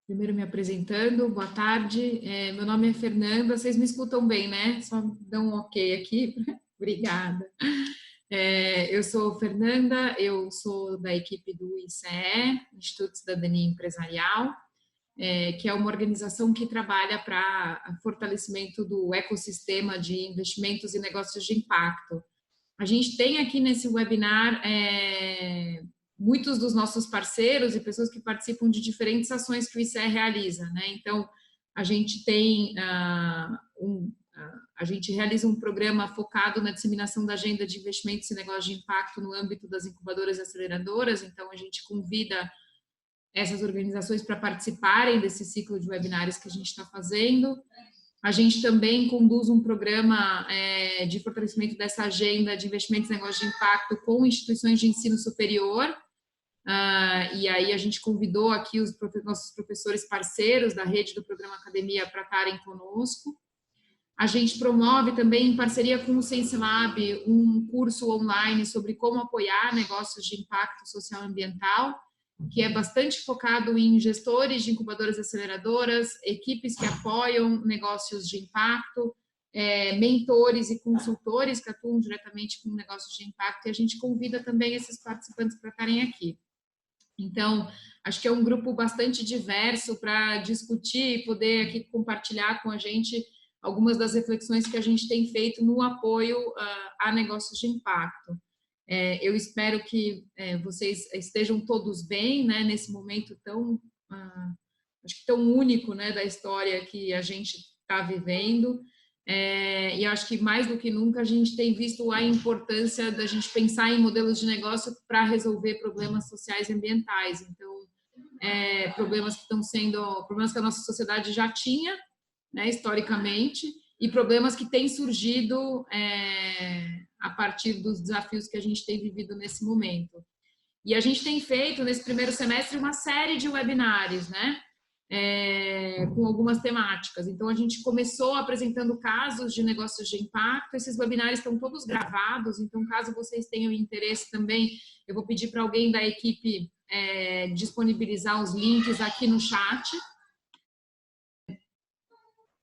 Primeiro me apresentando, boa tarde. Meu nome é Fernanda, vocês me escutam bem, né? Só dão um ok aqui. Obrigada. Eu sou Fernanda, eu sou da equipe do ICE, Instituto de Cidadania Empresarial, que é uma organização que trabalha para fortalecimento do ecossistema de investimentos e negócios de impacto. A gente tem aqui nesse webinar muitos dos nossos parceiros e pessoas que participam de diferentes ações que o ICE realiza, né? Então, a gente tem a gente realiza um programa focado na disseminação da agenda de investimentos e negócios de impacto no âmbito das incubadoras e aceleradoras. Então, a gente convida essas organizações para participarem desse ciclo de webinários que a gente está fazendo. A gente também conduz um programa de fortalecimento dessa agenda de investimentos e negócios de impacto com instituições de ensino superior. E aí a gente convidou aqui os nossos professores parceiros da rede do programa Academia para estarem conosco. A gente promove também, em parceria com o SenseLab, um curso online sobre como apoiar negócios de impacto social e ambiental, que é bastante focado em gestores de incubadoras e aceleradoras, equipes que apoiam negócios de impacto, mentores e consultores que atuam diretamente com negócios de impacto, e a gente convida também esses participantes para estarem aqui. Então, acho que é um grupo bastante diverso para discutir e poder aqui compartilhar com a gente algumas das reflexões que a gente tem feito no apoio a negócios de impacto. Eu espero que vocês estejam todos bem, né, nesse momento tão, acho que tão único, né, da história que a gente está vivendo. E acho que mais do que nunca a gente tem visto a importância da gente pensar em modelos de negócio para resolver problemas sociais e ambientais. Então, problemas que estão sendo, problemas que a nossa sociedade já tinha, né, historicamente, e problemas que têm surgido a partir dos desafios que a gente tem vivido nesse momento. E a gente tem feito, nesse primeiro semestre, uma série de webinários, né? Com algumas temáticas. Então, a gente começou apresentando casos de negócios de impacto. Esses webinários estão todos gravados, então, caso vocês tenham interesse também, eu vou pedir para alguém da equipe disponibilizar os links aqui no chat.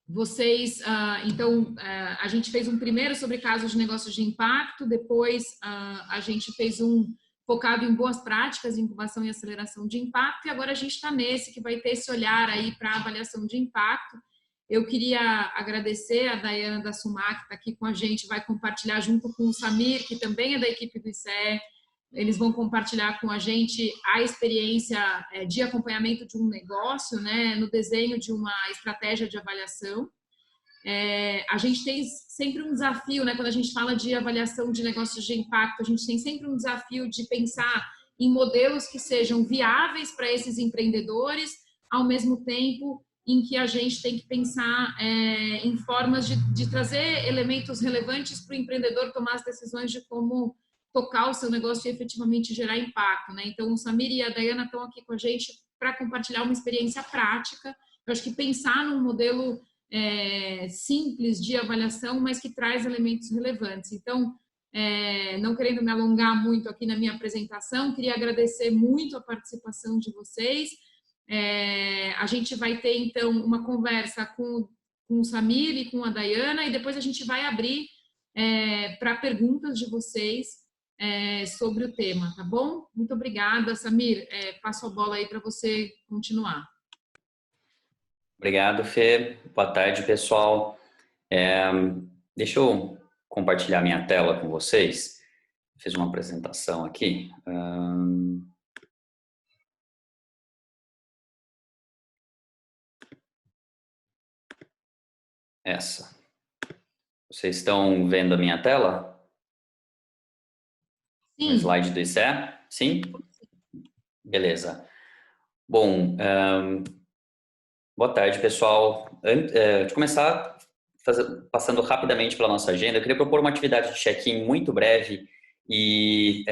Vocês, então, a gente fez um primeiro sobre casos de negócios de impacto, depois a gente fez um focado em boas práticas, incubação e aceleração de impacto, e agora a gente está nesse, que vai ter esse olhar aí para avaliação de impacto. Eu queria agradecer a Dayana da Sumac, que está aqui com a gente, vai compartilhar junto com o Samir, que também é da equipe do ICE. Eles vão compartilhar com a gente a experiência de acompanhamento de um negócio, né, no desenho de uma estratégia de avaliação. A gente tem sempre um desafio, né, quando a gente fala de avaliação de negócios de impacto, a gente tem sempre um desafio de pensar em modelos que sejam viáveis para esses empreendedores, ao mesmo tempo em que a gente tem que pensar em formas de trazer elementos relevantes para o empreendedor tomar as decisões de como tocar o seu negócio e efetivamente gerar impacto, né? Então, o Samir e a Dayana estão aqui com a gente para compartilhar uma experiência prática. Eu acho que pensar num modelo simples de avaliação, mas que traz elementos relevantes. Então, não querendo me alongar muito aqui na minha apresentação, queria agradecer muito a participação de vocês. A gente vai ter, então, uma conversa com o Samir e com a Dayana, e depois a gente vai abrir para perguntas de vocês sobre o tema, tá bom? Muito obrigada, Samir. Passo a bola aí para você continuar. Obrigado, Fê. Boa tarde, pessoal. Deixa eu compartilhar minha tela com vocês. Fiz uma apresentação aqui. Essa. Vocês estão vendo a minha tela? Sim. No slide do ICE? Sim? Beleza. Bom, boa tarde, pessoal. Antes de começar, passando rapidamente pela nossa agenda, eu queria propor uma atividade de check-in muito breve e,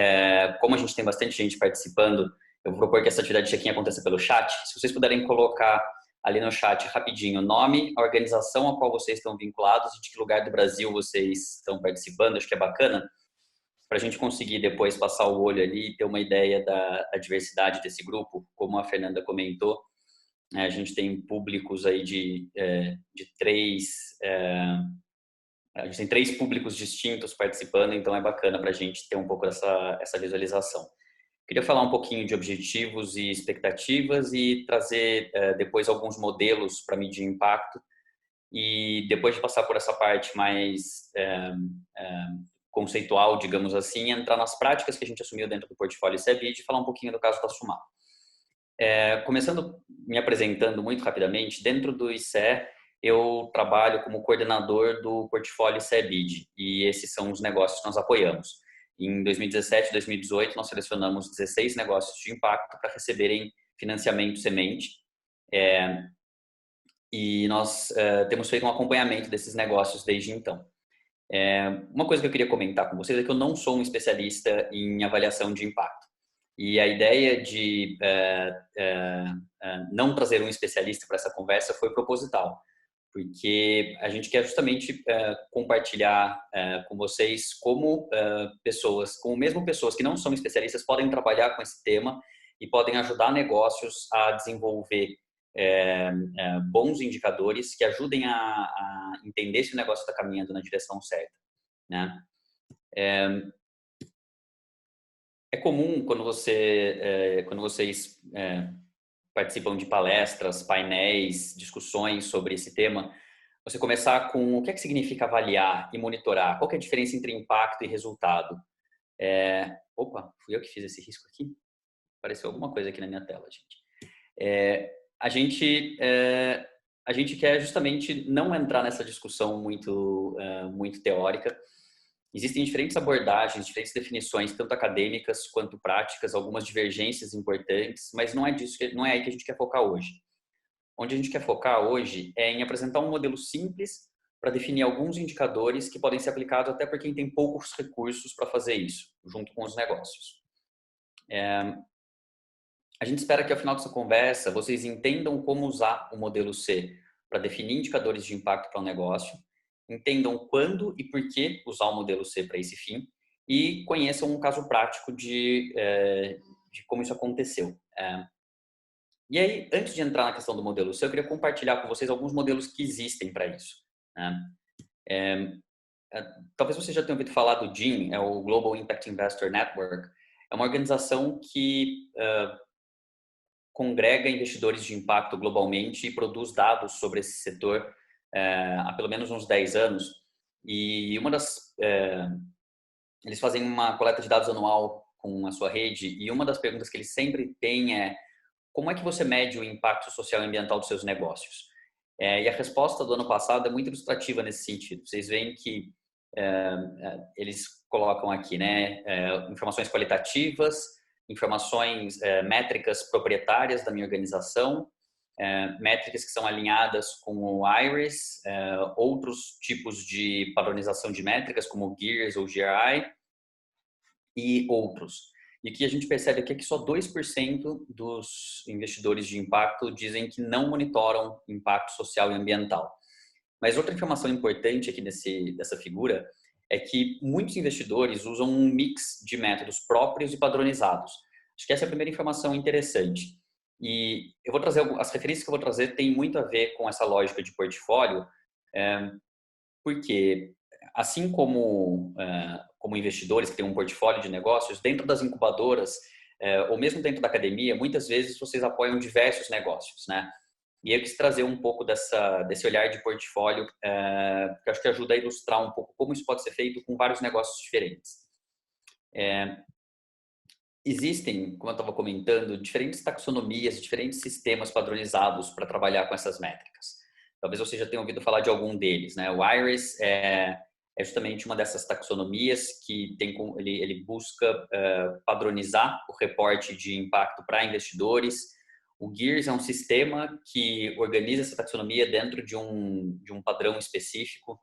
como a gente tem bastante gente participando, eu vou propor que essa atividade de check-in aconteça pelo chat. Se vocês puderem colocar ali no chat rapidinho o nome, a organização a qual vocês estão vinculados e de que lugar do Brasil vocês estão participando, acho que é bacana, para a gente conseguir depois passar o olho ali e ter uma ideia da diversidade desse grupo, como a Fernanda comentou. A gente tem públicos aí de três... a gente tem 3 públicos distintos participando, então é bacana para a gente ter um pouco essa visualização. Queria falar um pouquinho de objetivos e expectativas e trazer depois alguns modelos para medir impacto. E depois de passar por essa parte mais conceitual, digamos assim, entrar nas práticas que a gente assumiu dentro do portfólio CEBID e falar um pouquinho do caso da Sumar. Começando me apresentando muito rapidamente, dentro do ICE, eu trabalho como coordenador do portfólio CEBID e esses são os negócios que nós apoiamos. Em 2017 e 2018, nós selecionamos 16 negócios de impacto para receberem financiamento semente e nós temos feito um acompanhamento desses negócios desde então. Uma coisa que eu queria comentar com vocês é que eu não sou um especialista em avaliação de impacto. E a ideia de não trazer um especialista para essa conversa foi proposital, porque a gente quer justamente compartilhar com vocês como mesmo pessoas que não são especialistas podem trabalhar com esse tema e podem ajudar negócios a desenvolver bons indicadores que ajudem a entender se o negócio está caminhando na direção certa, né? É comum quando vocês participam de palestras, painéis, discussões sobre esse tema, você começar com o que é que significa avaliar e monitorar? Qual que é a diferença entre impacto e resultado? Opa, fui eu que fiz esse risco aqui? Apareceu alguma coisa aqui na minha tela, gente. A gente quer justamente não entrar nessa discussão muito teórica. Existem diferentes abordagens, diferentes definições, tanto acadêmicas quanto práticas, algumas divergências importantes, mas não é aí que a gente quer focar hoje. Onde a gente quer focar hoje é em apresentar um modelo simples para definir alguns indicadores que podem ser aplicados até por quem tem poucos recursos para fazer isso, junto com os negócios. A gente espera que ao final dessa conversa vocês entendam como usar o modelo C para definir indicadores de impacto para o negócio, entendam quando e por que usar o modelo C para esse fim e conheçam um caso prático de como isso aconteceu. E aí, antes de entrar na questão do modelo C, eu queria compartilhar com vocês alguns modelos que existem para isso, né? Talvez vocês já tenham ouvido falar do GIN, é o Global Impact Investor Network. É uma organização que congrega investidores de impacto globalmente e produz dados sobre esse setor há pelo menos uns 10 anos. E eles fazem uma coleta de dados anual com a sua rede e uma das perguntas que eles sempre têm é: como é que você mede o impacto social e ambiental dos seus negócios? E a resposta do ano passado é muito ilustrativa nesse sentido. Vocês veem que eles colocam aqui, né, informações qualitativas, informações, métricas proprietárias da minha organização, métricas que são alinhadas com o IRIS, outros tipos de padronização de métricas, como GEARS ou GRI, e outros. E o que a gente percebe aqui é que só 2% dos investidores de impacto dizem que não monitoram impacto social e ambiental. Mas outra informação importante aqui dessa figura é que muitos investidores usam um mix de métodos próprios e padronizados. Acho que essa é a primeira informação interessante. E eu vou trazer as referências que eu vou trazer têm muito a ver com essa lógica de portfólio, porque assim como investidores que têm um portfólio de negócios, dentro das incubadoras ou mesmo dentro da academia, muitas vezes vocês apoiam diversos negócios, né? E eu quis trazer um pouco desse olhar de portfólio, que eu acho que ajuda a ilustrar um pouco como isso pode ser feito com vários negócios diferentes. Existem, como eu estava comentando, diferentes taxonomias, diferentes sistemas padronizados para trabalhar com essas métricas. Talvez você já tenha ouvido falar de algum deles, né? O IRIS é justamente uma dessas taxonomias que ele busca padronizar o reporte de impacto para investidores. O GEARS é um sistema que organiza essa taxonomia dentro de um padrão específico.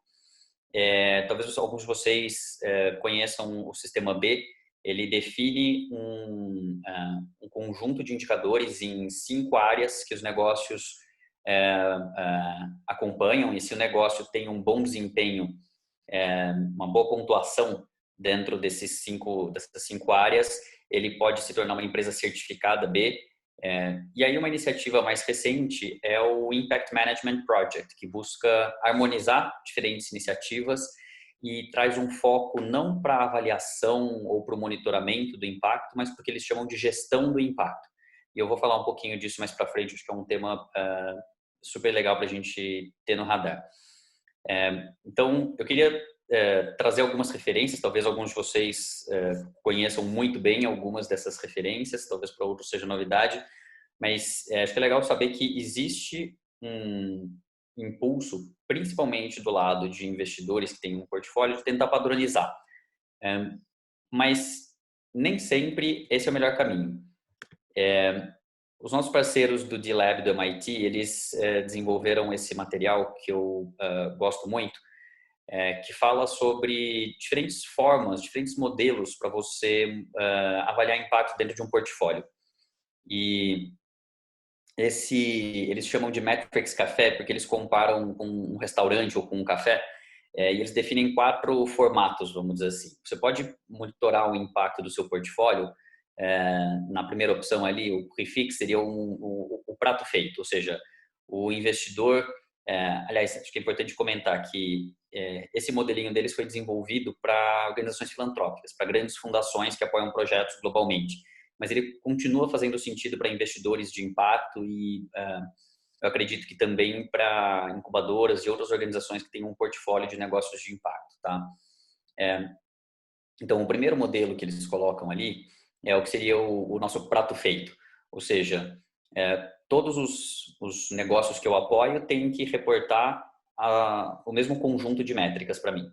Talvez alguns de vocês conheçam o sistema B. Ele define um conjunto de indicadores em 5 áreas que os negócios acompanham, e se o negócio tem um bom desempenho, uma boa pontuação dentro dessas cinco áreas, ele pode se tornar uma empresa certificada B. E aí uma iniciativa mais recente é o Impact Management Project, que busca harmonizar diferentes iniciativas e traz um foco não para avaliação ou para o monitoramento do impacto, mas porque eles chamam de gestão do impacto. E eu vou falar um pouquinho disso mais para frente, acho que é um tema super legal para a gente ter no radar. Então, eu queria trazer algumas referências, talvez alguns de vocês conheçam muito bem algumas dessas referências, talvez para outros seja novidade, mas acho que é legal saber que existe um impulso, principalmente do lado de investidores que têm um portfólio, de tentar padronizar. Mas nem sempre esse é o melhor caminho. Os nossos parceiros do D-Lab do MIT, eles desenvolveram esse material que eu gosto muito, que fala sobre diferentes formas, diferentes modelos para você avaliar impacto dentro de um portfólio. E eles chamam de Metrics Café, porque eles comparam com um restaurante ou com um café, e eles definem 4 formatos, vamos dizer assim. Você pode monitorar o impacto do seu portfólio, na primeira opção ali, o prefix seria o prato feito, ou seja, o investidor, aliás, acho que é importante comentar que esse modelinho deles foi desenvolvido para organizações filantrópicas, para grandes fundações que apoiam projetos globalmente, mas ele continua fazendo sentido para investidores de impacto e eu acredito que também para incubadoras e outras organizações que têm um portfólio de negócios de impacto, tá? Então, o primeiro modelo que eles colocam ali é o que seria o nosso prato feito, ou seja, todos os negócios que eu apoio têm que reportar o mesmo conjunto de métricas para mim.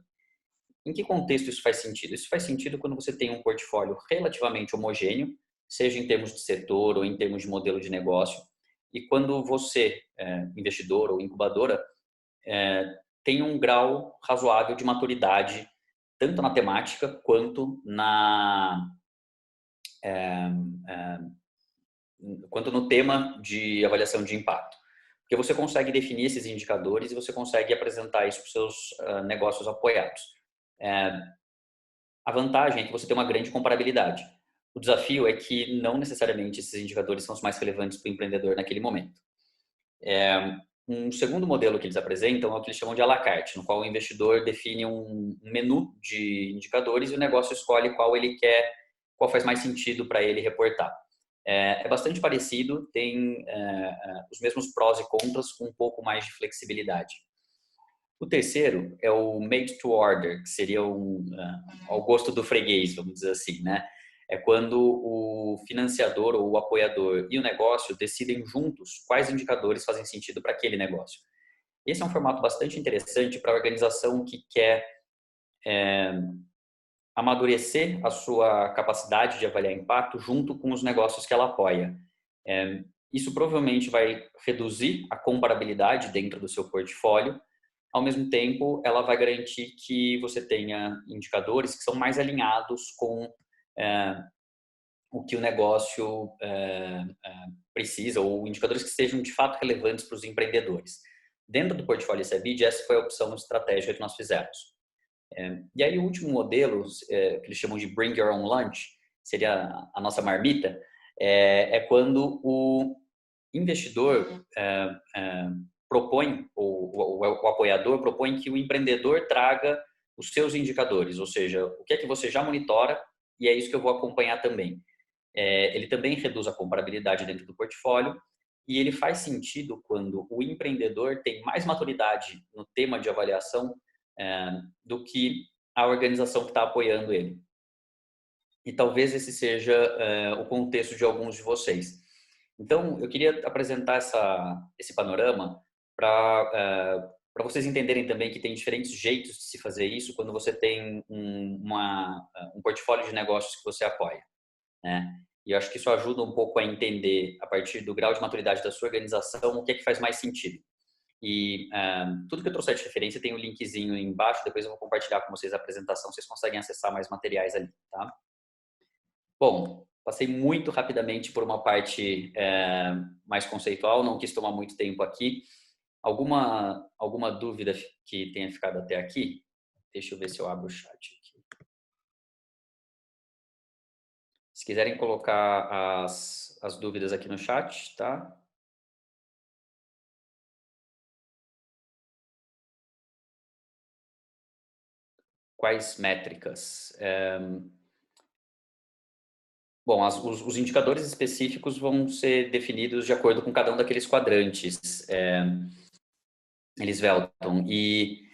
Em que contexto isso faz sentido? Isso faz sentido quando você tem um portfólio relativamente homogêneo, seja em termos de setor ou em termos de modelo de negócio, e quando você, investidor ou incubadora, tem um grau razoável de maturidade, tanto na temática quanto quanto no tema de avaliação de impacto. Porque você consegue definir esses indicadores e você consegue apresentar isso para os seus negócios apoiados. A vantagem é que você tem uma grande comparabilidade. O desafio é que não necessariamente esses indicadores são os mais relevantes para o empreendedor naquele momento. Um segundo modelo que eles apresentam é o que eles chamam de à la carte, no qual o investidor define um menu de indicadores e o negócio escolhe qual ele quer, qual faz mais sentido para ele reportar. É bastante parecido, tem os mesmos prós e contras com um pouco mais de flexibilidade. O terceiro é o made to order, que seria ao gosto do freguês, vamos dizer assim, né? É quando o financiador ou o apoiador e o negócio decidem juntos quais indicadores fazem sentido para aquele negócio. Esse é um formato bastante interessante para a organização que quer amadurecer a sua capacidade de avaliar impacto junto com os negócios que ela apoia. Isso provavelmente vai reduzir a comparabilidade dentro do seu portfólio. Ao mesmo tempo, ela vai garantir que você tenha indicadores que são mais alinhados com o que o negócio precisa, ou indicadores que sejam de fato relevantes para os empreendedores. Dentro do portfólio CEBID, essa foi a opção estratégica que nós fizemos. E aí o último modelo, que eles chamam de Bring Your Own Lunch, seria a nossa marmita, é quando o investidor propõe, ou o apoiador propõe que o empreendedor traga os seus indicadores, ou seja, o que é que você já monitora e é isso que eu vou acompanhar também. Ele também reduz a comparabilidade dentro do portfólio e ele faz sentido quando o empreendedor tem mais maturidade no tema de avaliação do que a organização que está apoiando ele. E talvez esse seja o contexto de alguns de vocês. Então, eu queria apresentar esse panorama para vocês entenderem também que tem diferentes jeitos de se fazer isso quando você tem um portfólio de negócios que você apoia, né? E eu acho que isso ajuda um pouco a entender, a partir do grau de maturidade da sua organização, o que é que faz mais sentido. E tudo que eu trouxe de referência tem um linkzinho embaixo, depois eu vou compartilhar com vocês a apresentação, vocês conseguem acessar mais materiais ali, tá? Bom, passei muito rapidamente por uma parte mais conceitual, não quis tomar muito tempo aqui. Alguma dúvida que tenha ficado até aqui? Deixa eu ver se eu abro o chat aqui. Se quiserem colocar as dúvidas aqui no chat, tá? Quais métricas? Bom, os indicadores específicos vão ser definidos de acordo com cada um daqueles quadrantes, eles Welton. E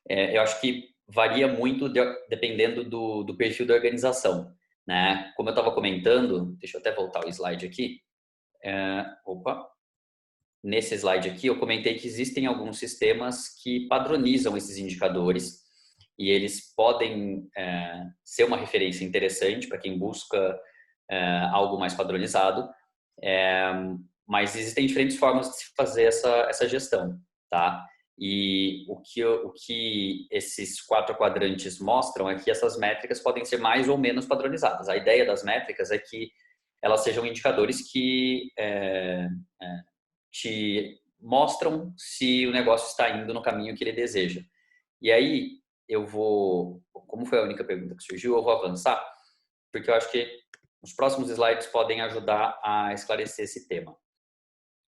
eu acho que varia muito dependendo do perfil da organização, né? Como eu estava comentando, deixa eu até voltar o slide aqui. Nesse slide aqui, eu comentei que existem alguns sistemas que padronizam esses indicadores e eles podem ser uma referência interessante para quem busca algo mais padronizado, mas existem diferentes formas de se fazer essa gestão, tá? E o que esses 4 quadrantes mostram é que essas métricas podem ser mais ou menos padronizadas. A ideia das métricas é que elas sejam indicadores que te mostram se o negócio está indo no caminho que ele deseja. E aí, como foi a única pergunta que surgiu, eu vou avançar, porque eu acho que os próximos slides podem ajudar a esclarecer esse tema. O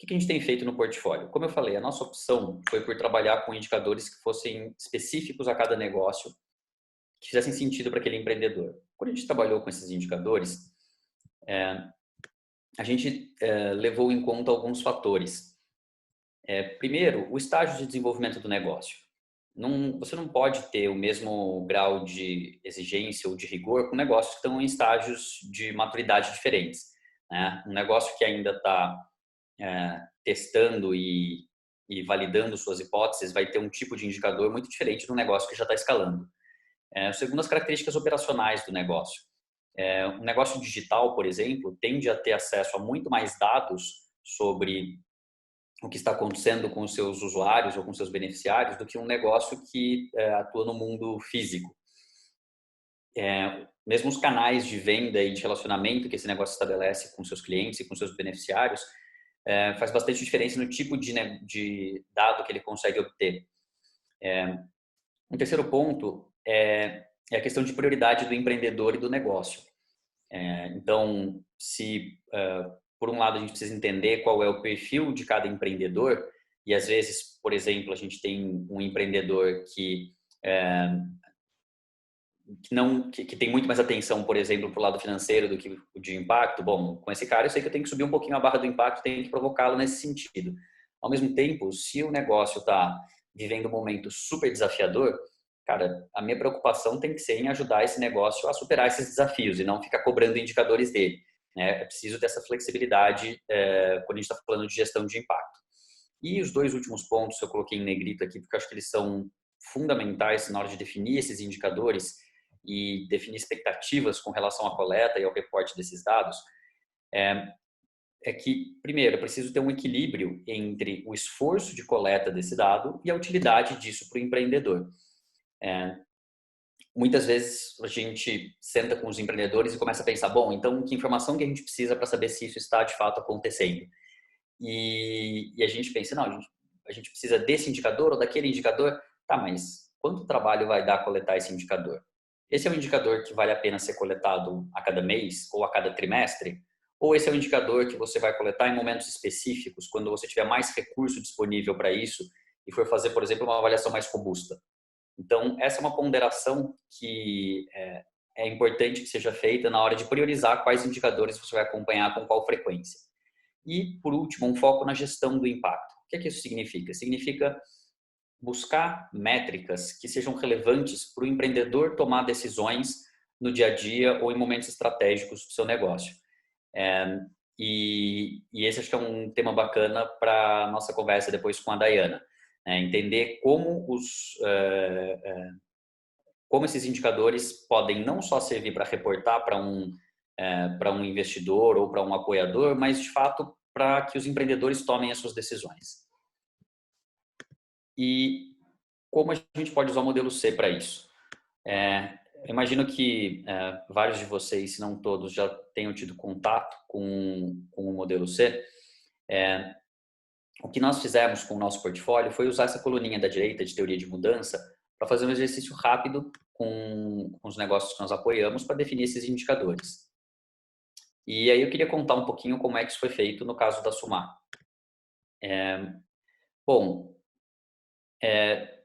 que a gente tem feito no portfólio? Como eu falei, a nossa opção foi por trabalhar com indicadores que fossem específicos a cada negócio, que fizessem sentido para aquele empreendedor. Quando a gente trabalhou com esses indicadores, a gente levou em conta alguns fatores. Primeiro, o estágio de desenvolvimento do negócio. Você não pode ter o mesmo grau de exigência ou de rigor com negócios que estão em estágios de maturidade diferentes, né? Um negócio que ainda está testando e validando suas hipóteses vai ter um tipo de indicador muito diferente do negócio que já está escalando. Segundo as características operacionais do negócio. Um negócio digital, por exemplo, tende a ter acesso a muito mais dados sobre o que está acontecendo com os seus usuários ou com seus beneficiários do que um negócio que atua no mundo físico. Mesmo os canais de venda e de relacionamento que esse negócio estabelece com seus clientes e com seus beneficiários faz bastante diferença no tipo de dado que ele consegue obter. Um terceiro ponto é a questão de prioridade do empreendedor e do negócio. Então, se por um lado a gente precisa entender qual é o perfil de cada empreendedor e às vezes, por exemplo, a gente tem um empreendedor que tem muito mais atenção, por exemplo, para o lado financeiro do que o de impacto. Bom, com esse cara eu sei que eu tenho que subir um pouquinho a barra do impacto, tenho que provocá-lo nesse sentido. Ao mesmo tempo, se o negócio está vivendo um momento super desafiador, cara, a minha preocupação tem que ser em ajudar esse negócio a superar esses desafios e não ficar cobrando indicadores dele. É preciso dessa flexibilidade quando a gente está falando de gestão de impacto. E os 2 últimos pontos eu coloquei em negrito aqui, porque eu acho que eles são fundamentais na hora de definir esses indicadores e definir expectativas com relação à coleta e ao reporte desses dados, que, primeiro, eu preciso ter um equilíbrio entre o esforço de coleta desse dado e a utilidade disso para o empreendedor. Muitas vezes a gente senta com os empreendedores e começa a pensar, bom, então que informação que a gente precisa para saber se isso está de fato acontecendo? E a gente pensa, não, a gente precisa desse indicador ou daquele indicador, tá, mas quanto trabalho vai dar coletar esse indicador? Esse é um indicador que vale a pena ser coletado a cada mês ou a cada trimestre? Ou esse é um indicador que você vai coletar em momentos específicos, quando você tiver mais recurso disponível para isso e for fazer, por exemplo, uma avaliação mais robusta? Então, essa é uma ponderação que é importante que seja feita na hora de priorizar quais indicadores você vai acompanhar com qual frequência. E, por último, um foco na gestão do impacto. O que é que isso significa? Significa buscar métricas que sejam relevantes para o empreendedor tomar decisões no dia a dia ou em momentos estratégicos do seu negócio. E esse acho que é um tema bacana para a nossa conversa depois com a Dayana. Entender como esses indicadores podem não só servir para reportar para um investidor ou para um apoiador, mas de fato para que os empreendedores tomem as suas decisões. E como a gente pode usar o modelo C para isso? Eu imagino que vários de vocês, se não todos, já tenham tido contato com o modelo C. O que nós fizemos com o nosso portfólio foi usar essa coluninha da direita de teoria de mudança para fazer um exercício rápido com os negócios que nós apoiamos para definir esses indicadores. E aí eu queria contar um pouquinho como é que isso foi feito no caso da Sumar. Bom,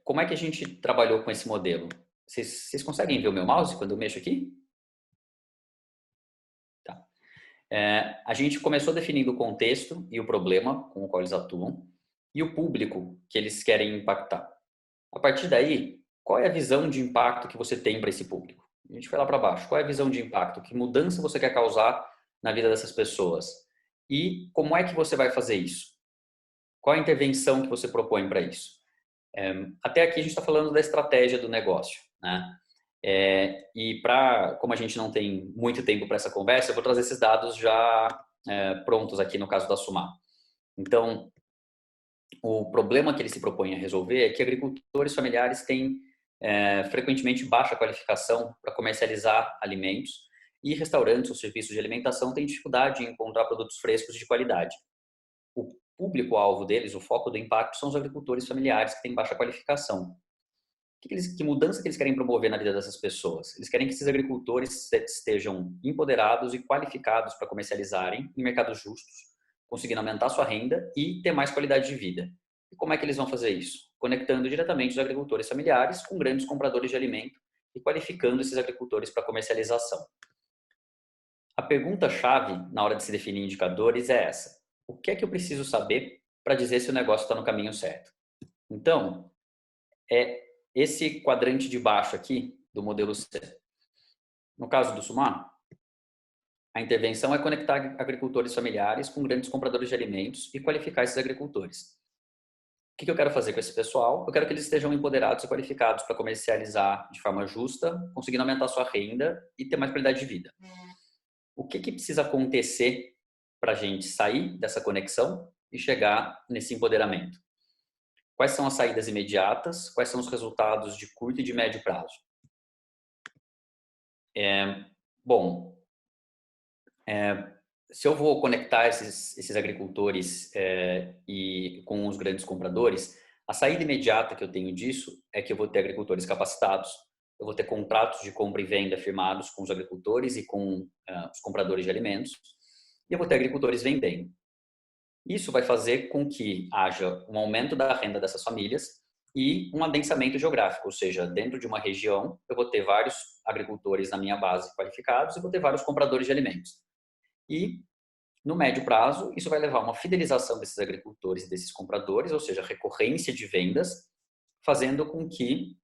como é que a gente trabalhou com esse modelo? Vocês conseguem ver o meu mouse quando eu mexo aqui? Tá. A gente começou definindo o contexto e o problema com o qual eles atuam e o público que eles querem impactar. A partir daí, qual é a visão de impacto que você tem para esse público? A gente foi lá para baixo. Qual é a visão de impacto? Que mudança você quer causar na vida dessas pessoas? E como é que você vai fazer isso? Qual a intervenção que você propõe para isso? Até aqui a gente está falando da estratégia do negócio, né? Como a gente não tem muito tempo para essa conversa, eu vou trazer esses dados já prontos aqui no caso da Sumar. Então, o problema que ele se propõe a resolver é que agricultores familiares têm frequentemente baixa qualificação para comercializar alimentos e restaurantes ou serviços de alimentação têm dificuldade em encontrar produtos frescos de qualidade. O público-alvo deles, o foco do impacto, são os agricultores familiares que têm baixa qualificação. Que mudança que eles querem promover na vida dessas pessoas? Eles querem que esses agricultores estejam empoderados e qualificados para comercializarem em mercados justos, conseguindo aumentar sua renda e ter mais qualidade de vida. E como é que eles vão fazer isso? Conectando diretamente os agricultores familiares com grandes compradores de alimento e qualificando esses agricultores para comercialização. A pergunta-chave na hora de se definir indicadores é essa: o que é que eu preciso saber para dizer se o negócio está no caminho certo? Então, esse quadrante de baixo aqui do modelo C. No caso do Sumar, a intervenção é conectar agricultores familiares com grandes compradores de alimentos e qualificar esses agricultores. O que eu quero fazer com esse pessoal? Eu quero que eles estejam empoderados e qualificados para comercializar de forma justa, conseguindo aumentar sua renda e ter mais qualidade de vida. O que precisa acontecer para a gente sair dessa conexão e chegar nesse empoderamento? Quais são as saídas imediatas? Quais são os resultados de curto e de médio prazo? Se eu vou conectar esses agricultores e com os grandes compradores, a saída imediata que eu tenho disso é que eu vou ter agricultores capacitados, eu vou ter contratos de compra e venda firmados com os agricultores e com os compradores de alimentos, e eu vou ter agricultores vendendo. Isso vai fazer com que haja um aumento da renda dessas famílias e um adensamento geográfico, ou seja, dentro de uma região eu vou ter vários agricultores na minha base qualificados e vou ter vários compradores de alimentos. E no médio prazo, isso vai levar a uma fidelização desses agricultores e desses compradores, ou seja, recorrência de vendas, fazendo com que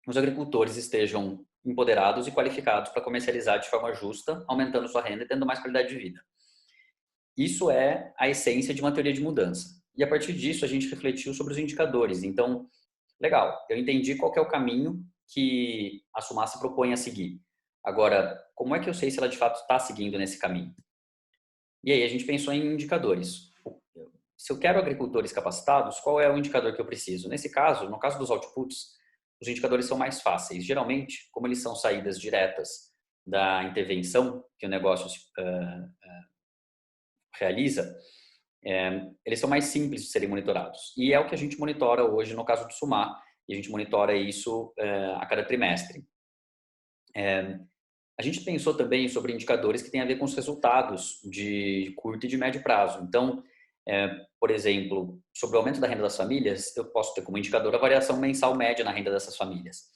os agricultores estejam empoderados e qualificados para comercializar de forma justa, aumentando sua renda e tendo mais qualidade de vida. Isso é a essência de uma teoria de mudança. E a partir disso, a gente refletiu sobre os indicadores. Então, legal, eu entendi qual que é o caminho que a Sumar se propõe a seguir. Agora, como é que eu sei se ela de fato está seguindo nesse caminho? E aí a gente pensou em indicadores. Se eu quero agricultores capacitados, qual é o indicador que eu preciso? Nesse caso, no caso dos outputs, os indicadores são mais fáceis. Geralmente, como eles são saídas diretas da intervenção que o negócio realiza, eles são mais simples de serem monitorados. E é o que a gente monitora hoje no caso do Sumar, e a gente monitora isso a cada trimestre. A gente pensou também sobre indicadores que têm a ver com os resultados de curto e de médio prazo. Então, por exemplo, sobre o aumento da renda das famílias, eu posso ter como indicador a variação mensal média na renda dessas famílias.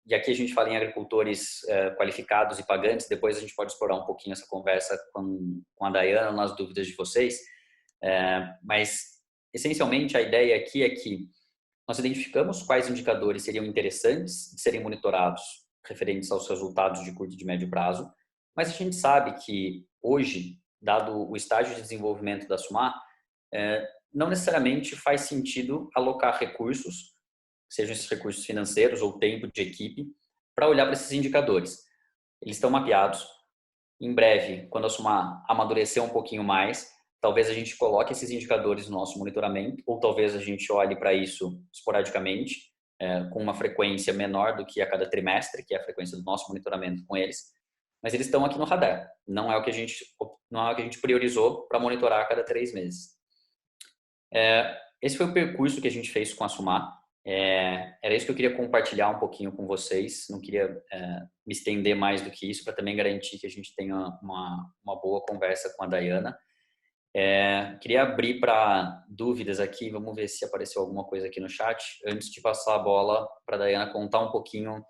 E aqui a gente fala em agricultores qualificados e pagantes, depois a gente pode explorar um pouquinho essa conversa com a Dayana nas dúvidas de vocês. Mas, essencialmente, a ideia aqui é que nós identificamos quais indicadores seriam interessantes de serem monitorados referentes aos resultados de curto e de médio prazo, mas a gente sabe que hoje, dado o estágio de desenvolvimento da Sumar, não necessariamente faz sentido alocar recursos, sejam esses recursos financeiros ou tempo de equipe, para olhar para esses indicadores. Eles estão mapeados. Em breve, quando a Sumar amadurecer um pouquinho mais, talvez a gente coloque esses indicadores no nosso monitoramento, ou talvez a gente olhe para isso esporadicamente, com uma frequência menor do que a cada trimestre, que é a frequência do nosso monitoramento com eles. Mas eles estão aqui no radar. Não é o que a gente priorizou para monitorar a cada 3 meses. Esse foi o percurso que a gente fez com a Sumar. Era isso que eu queria compartilhar um pouquinho com vocês. Não queria me estender mais do que isso, para também garantir que a gente tenha uma boa conversa com a Dayana. Queria abrir para dúvidas aqui. Vamos ver se apareceu alguma coisa aqui no chat, antes de passar a bola para a Dayana contar um pouquinho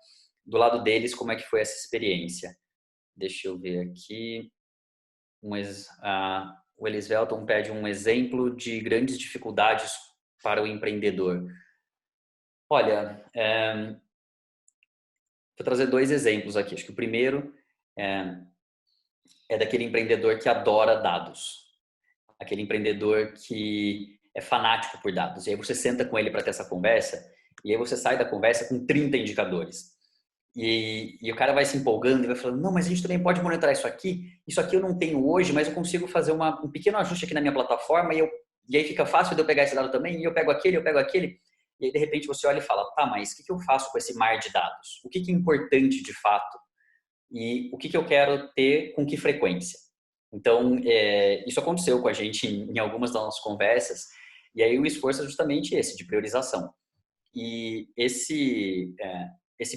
do lado deles como é que foi essa experiência. Deixa eu ver aqui. O Elisvelton pede um exemplo de grandes dificuldades para o empreendedor. Olha, vou trazer 2 exemplos aqui. Acho que o primeiro é daquele empreendedor que adora dados. Aquele empreendedor que é fanático por dados. E aí você senta com ele para ter essa conversa, e aí você sai da conversa com 30 indicadores. E o cara vai se empolgando e vai falando, não, mas a gente também pode monitorar isso aqui eu não tenho hoje, mas eu consigo fazer um pequeno ajuste aqui na minha plataforma, e aí fica fácil de eu pegar esse dado também, e eu pego aquele. E aí, de repente, você olha e fala, tá, mas o que eu faço com esse mar de dados? O que é importante de fato? E o que eu quero ter com que frequência? Então, isso aconteceu com a gente em algumas das nossas conversas, e aí o esforço é justamente esse, de priorização. E esse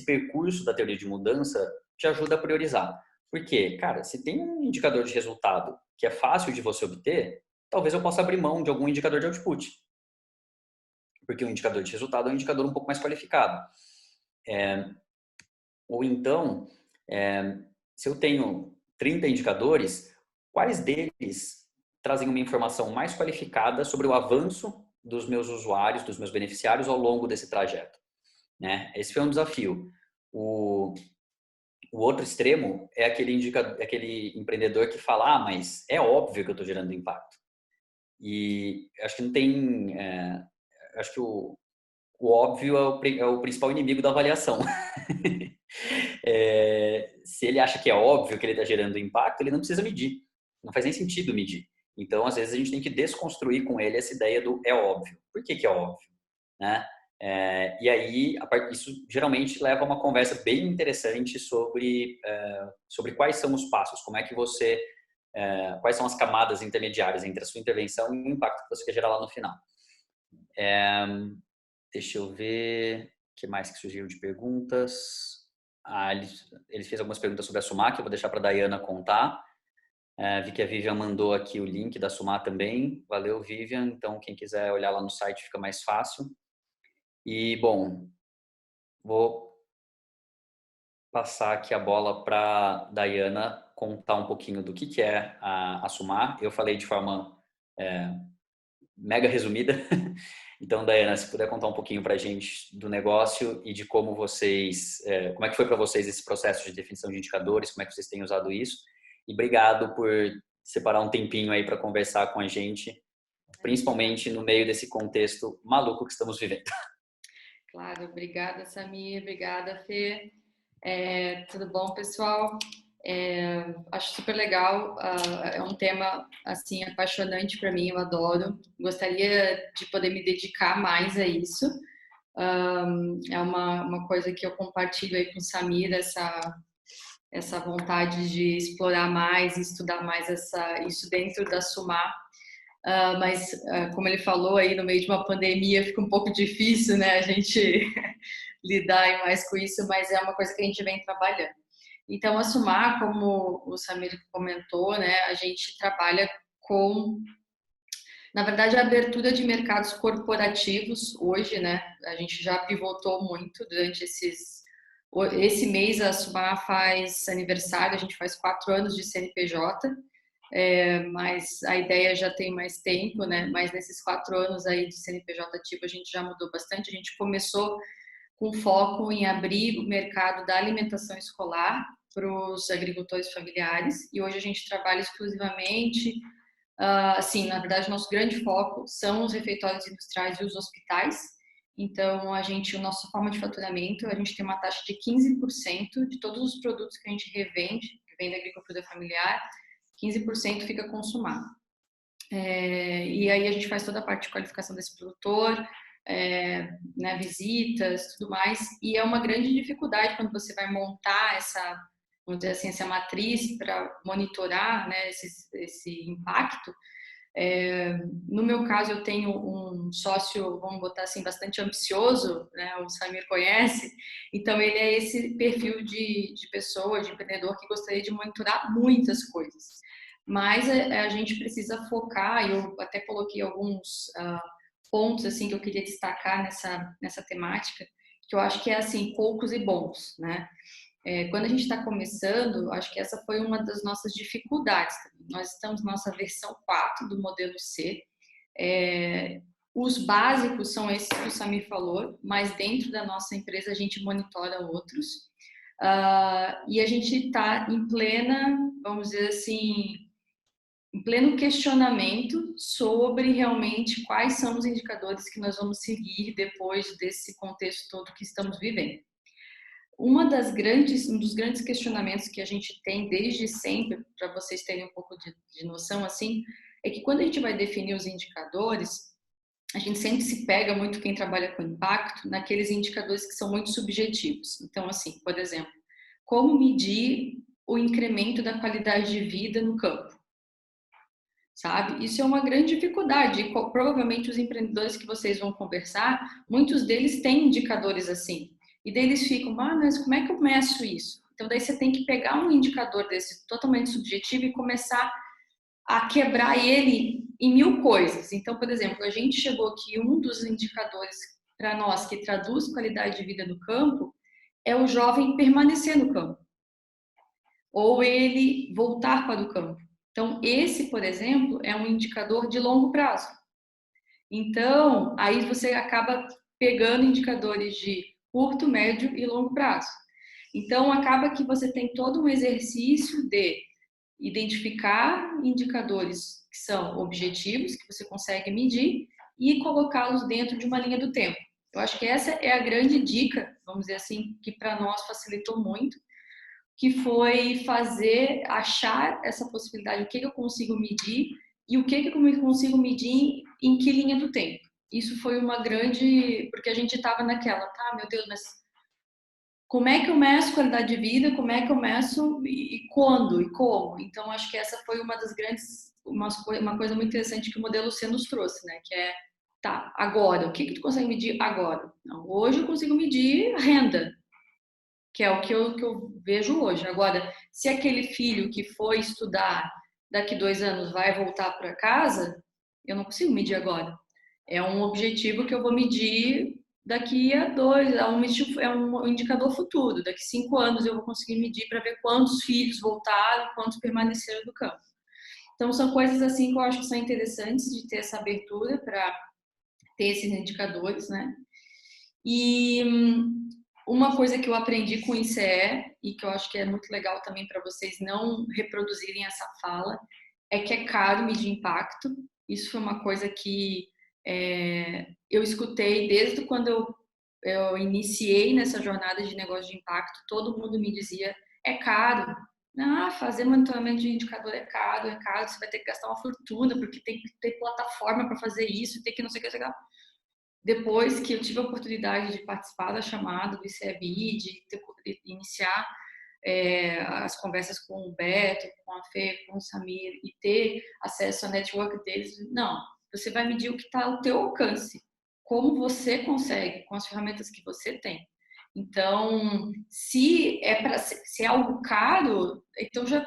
percurso da teoria de mudança te ajuda a priorizar. Por quê? Cara, se tem um indicador de resultado que é fácil de você obter, talvez eu possa abrir mão de algum indicador de output. Porque o indicador de resultado é um indicador um pouco mais qualificado. Ou então, se eu tenho 30 indicadores, quais deles trazem uma informação mais qualificada sobre o avanço dos meus usuários, dos meus beneficiários ao longo desse trajeto, né? Esse foi um desafio. O outro extremo é aquele empreendedor que fala, mas é óbvio que eu estou gerando impacto. E acho que não tem... acho que o óbvio é o principal inimigo da avaliação. Se ele acha que é óbvio que ele está gerando impacto, ele não precisa medir. Não faz nem sentido medir. Então, às vezes, a gente tem que desconstruir com ele essa ideia do é óbvio. Por que é óbvio? Né? E aí, isso geralmente leva a uma conversa bem interessante sobre quais são os passos, como é que você... quais são as camadas intermediárias entre a sua intervenção e o impacto que você quer gerar lá no final. Deixa eu ver o que mais que surgiu de perguntas. Ele fez algumas perguntas sobre a Sumar, que eu vou deixar para a Dayana contar. Vi que a Vivian mandou aqui o link da Sumar também. Valeu, Vivian. Então, quem quiser olhar lá no site fica mais fácil. E, bom, vou passar aqui a bola para a Dayana contar um pouquinho do que é a Sumar. Eu falei de forma mega resumida. Então, Dayana, se puder contar um pouquinho para a gente do negócio e de como como é que foi para vocês esse processo de definição de indicadores, como é que vocês têm usado isso. E obrigado por separar um tempinho aí para conversar com a gente, principalmente no meio desse contexto maluco que estamos vivendo. Claro, obrigada, Samir, obrigada, Fê. Tudo bom, pessoal? Acho super legal, é um tema assim apaixonante para mim, eu adoro. Gostaria de poder me dedicar mais a isso. É uma coisa que eu compartilho aí com o Samir, essa vontade de explorar mais, estudar mais isso dentro da Sumar. Mas, como ele falou aí, no meio de uma pandemia fica um pouco difícil, né, a gente lidar mais com isso, mas é uma coisa que a gente vem trabalhando. Então, a Sumar, como o Samir comentou, né, a gente trabalha com, na verdade, a abertura de mercados corporativos hoje, né, a gente já pivotou muito durante esse mês a Sumar faz aniversário, a gente faz 4 anos de CNPJ, mas a ideia já tem mais tempo, né, mas nesses 4 anos aí de CNPJ ativo a gente já mudou bastante, a gente começou com foco em abrir o mercado da alimentação escolar para os agricultores familiares, e hoje a gente trabalha exclusivamente, assim, na verdade, nosso grande foco são os refeitórios industriais e os hospitais. Então, a nossa forma de faturamento, a gente tem uma taxa de 15% de todos os produtos que a gente revende, que vem da agricultura familiar, 15% fica com Sumar. E aí a gente faz toda a parte de qualificação desse produtor, né, visitas, tudo mais, e é uma grande dificuldade quando você vai montar vamos dizer assim, essa matriz para monitorar, né, esse impacto, No meu caso, eu tenho um sócio, vamos botar assim, bastante ambicioso, né? O Samir conhece, então ele é esse perfil de pessoa, de empreendedor que gostaria de monitorar muitas coisas. Mas a gente precisa focar, e eu até coloquei alguns pontos assim que eu queria destacar nessa temática, que eu acho que é assim, poucos e bons, né? Quando a gente está começando, acho que essa foi uma das nossas dificuldades. Nós estamos na nossa versão 4 do modelo C. Os básicos são esses que o Samir falou, mas dentro da nossa empresa a gente monitora outros. E a gente está em plena, vamos dizer assim, em pleno questionamento sobre realmente quais são os indicadores que nós vamos seguir depois desse contexto todo que estamos vivendo. Um dos grandes questionamentos que a gente tem desde sempre, para vocês terem um pouco de noção, assim, é que quando a gente vai definir os indicadores, a gente sempre se pega muito, quem trabalha com impacto, naqueles indicadores que são muito subjetivos. Então, assim, por exemplo, como medir o incremento da qualidade de vida no campo? Sabe? Isso é uma grande dificuldade. E, provavelmente os empreendedores que vocês vão conversar, muitos deles têm indicadores assim. E daí eles ficam, mas como é que eu meço isso? Então daí você tem que pegar um indicador desse totalmente subjetivo e começar a quebrar ele em 1000 coisas. Então, por exemplo, a gente chegou aqui, um dos indicadores para nós que traduz qualidade de vida no campo é o jovem permanecer no campo. Ou ele voltar para o campo. Então, esse, por exemplo, é um indicador de longo prazo. Então, aí você acaba pegando indicadores de curto, médio e longo prazo. Então, acaba que você tem todo um exercício de identificar indicadores que são objetivos, que você consegue medir, e colocá-los dentro de uma linha do tempo. Eu acho que essa é a grande dica, vamos dizer assim, que para nós facilitou muito, que foi achar essa possibilidade, o que eu consigo medir e o que eu consigo medir em que linha do tempo. Isso foi uma grande, porque a gente estava naquela, tá, meu Deus, mas como é que eu meço qualidade de vida, como é que eu meço e quando e como? Então, acho que essa foi uma das grandes, uma coisa muito interessante que o modelo C nos trouxe, né, que é, tá, agora, o que tu consegue medir agora? Não, hoje eu consigo medir renda, que é o que eu vejo hoje. Agora, se aquele filho que foi estudar daqui 2 anos vai voltar para casa, eu não consigo medir agora. É um objetivo que eu vou medir daqui a 2, é um indicador futuro. Daqui 5 anos eu vou conseguir medir para ver quantos filhos voltaram, quantos permaneceram no campo. Então, são coisas assim que eu acho que são interessantes de ter essa abertura para ter esses indicadores, né? E uma coisa que eu aprendi com o ICE e que eu acho que é muito legal também para vocês não reproduzirem essa fala é que é caro medir impacto. Isso foi uma coisa que eu escutei desde quando eu iniciei nessa jornada de negócio de impacto. Todo mundo me dizia, é caro. Fazer monitoramento de indicador é caro, você vai ter que gastar uma fortuna, porque tem que ter plataforma para fazer isso, tem que não sei o que, Depois que eu tive a oportunidade de participar da chamada do ICEBI, de iniciar as conversas com o Beto, com a Fê, com o Samir e ter acesso à network deles, não, você vai medir o que está ao teu alcance, como você consegue, com as ferramentas que você tem. Então, se é algo caro, então já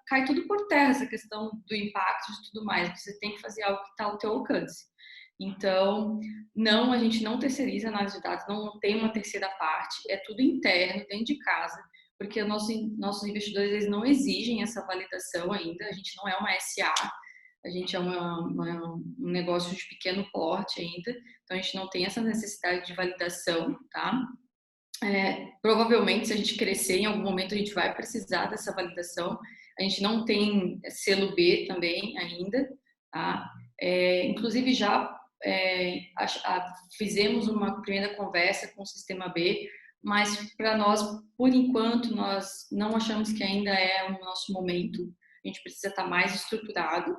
cai tudo por terra essa questão do impacto e tudo mais. Você tem que fazer algo que está ao teu alcance. Então, não, a gente não terceiriza análise de dados, não tem uma terceira parte, é tudo interno, dentro de casa, porque nossos investidores eles não exigem essa validação ainda, a gente não é uma SA, a gente é um negócio de pequeno porte ainda, então a gente não tem essa necessidade de validação, tá? Provavelmente, se a gente crescer, em algum momento a gente vai precisar dessa validação. A gente não tem selo B também ainda, tá? Inclusive, já fizemos uma primeira conversa com o Sistema B, mas para nós, por enquanto, nós não achamos que ainda é o nosso momento. A gente precisa estar mais estruturado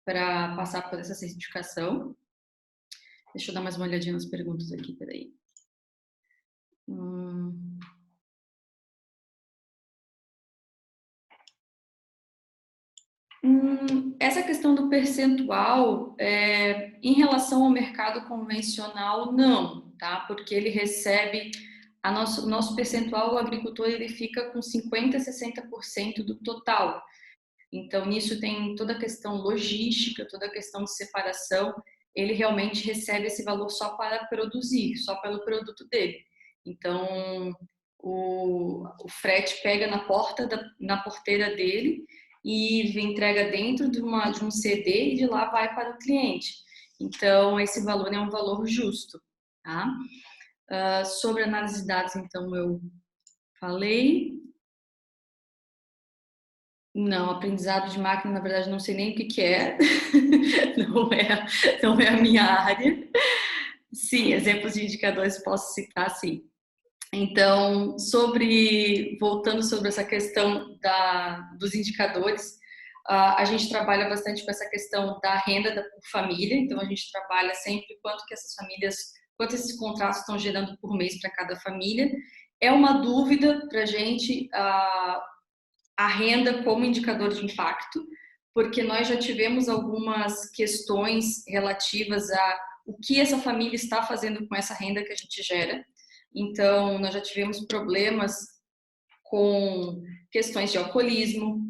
para passar por essa certificação. Deixa eu dar mais uma olhadinha nas perguntas aqui, peraí. Essa questão do percentual, em relação ao mercado convencional, não, tá? Porque ele recebe, o nosso percentual, o agricultor, ele fica com 50% a 60% do total. Então, nisso tem toda a questão logística, toda a questão de separação, ele realmente recebe esse valor só para produzir, só pelo produto dele. Então, o frete pega na porteira dele e entrega dentro de um CD e de lá vai para o cliente. Então, esse valor é um valor justo, tá? Sobre análise de dados, então, eu falei. Não, aprendizado de máquina, na verdade, não sei nem o que é. Não é a minha área. Sim, exemplos de indicadores posso citar, sim. Então, voltando sobre essa questão dos indicadores, a gente trabalha bastante com essa questão da renda por família. Então, a gente trabalha sempre quanto esses contratos estão gerando por mês para cada família. É uma dúvida para a gente a renda como indicador de impacto, porque nós já tivemos algumas questões relativas a o que essa família está fazendo com essa renda que a gente gera. Então, nós já tivemos problemas com questões de alcoolismo,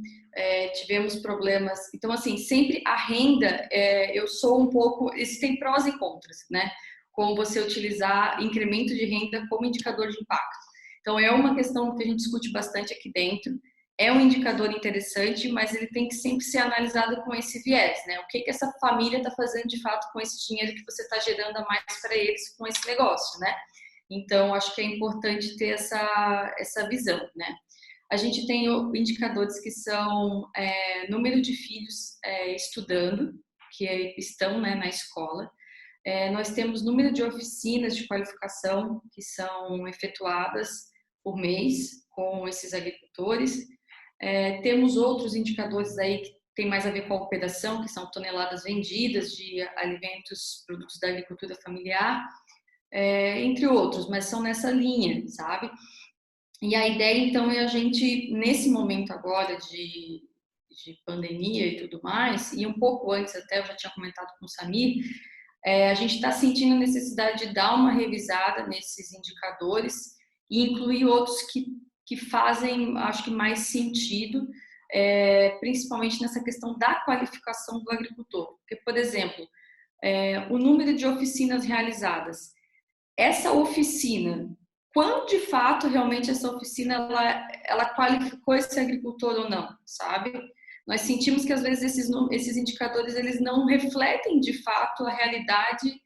tivemos problemas. Então, assim, sempre a renda, eu sou um pouco. Existem prós e contras, né? Como você utilizar incremento de renda como indicador de impacto. Então, é uma questão que a gente discute bastante aqui dentro. É um indicador interessante, mas ele tem que sempre ser analisado com esse viés, né? O que essa família está fazendo de fato com esse dinheiro que você está gerando a mais para eles com esse negócio, né? Então, acho que é importante ter essa visão, né? A gente tem indicadores que são número de filhos estudando, que estão, né, na escola. Nós temos número de oficinas de qualificação que são efetuadas por mês com esses agricultores. Temos outros indicadores aí que tem mais a ver com a operação, que são toneladas vendidas de alimentos, produtos da agricultura familiar, entre outros, mas são nessa linha, sabe? E a ideia, então, é a gente, nesse momento agora de pandemia e tudo mais, e um pouco antes até, eu já tinha comentado com o Samir, a gente está sentindo a necessidade de dar uma revisada nesses indicadores e incluir outros que fazem, acho que, mais sentido, principalmente nessa questão da qualificação do agricultor. Porque, por exemplo, o número de oficinas realizadas. Essa oficina, quando de fato realmente essa oficina ela qualificou esse agricultor ou não, sabe? Nós sentimos que às vezes esses indicadores eles não refletem de fato a realidade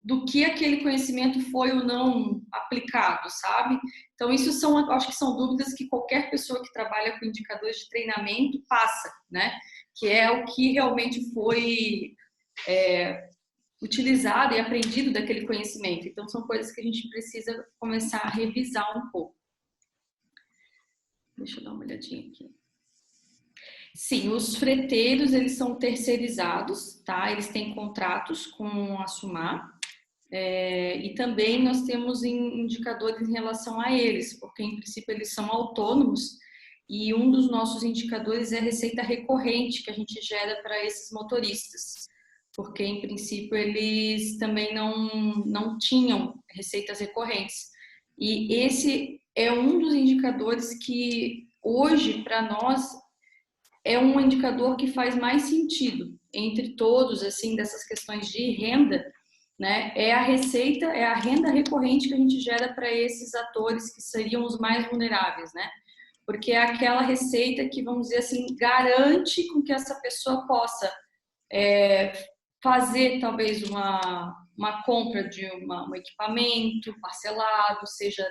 do que aquele conhecimento foi ou não aplicado, sabe? Então isso acho que são dúvidas que qualquer pessoa que trabalha com indicadores de treinamento passa, né? Que é o que realmente foi utilizado e aprendido daquele conhecimento. Então, são coisas que a gente precisa começar a revisar um pouco. Deixa eu dar uma olhadinha aqui. Sim, os freteiros, eles são terceirizados, tá? Eles têm contratos com a SUMAR. E também nós temos indicadores em relação a eles, porque, em princípio, eles são autônomos e um dos nossos indicadores é a receita recorrente que a gente gera para esses motoristas. Porque, em princípio, eles também não tinham receitas recorrentes. E esse é um dos indicadores que, hoje, para nós, é um indicador que faz mais sentido entre todos, assim, dessas questões de renda, né? É a receita, é a renda recorrente que a gente gera para esses atores que seriam os mais vulneráveis, né? Porque é aquela receita que, vamos dizer assim, garante com que essa pessoa possa fazer talvez uma compra de um equipamento parcelado, seja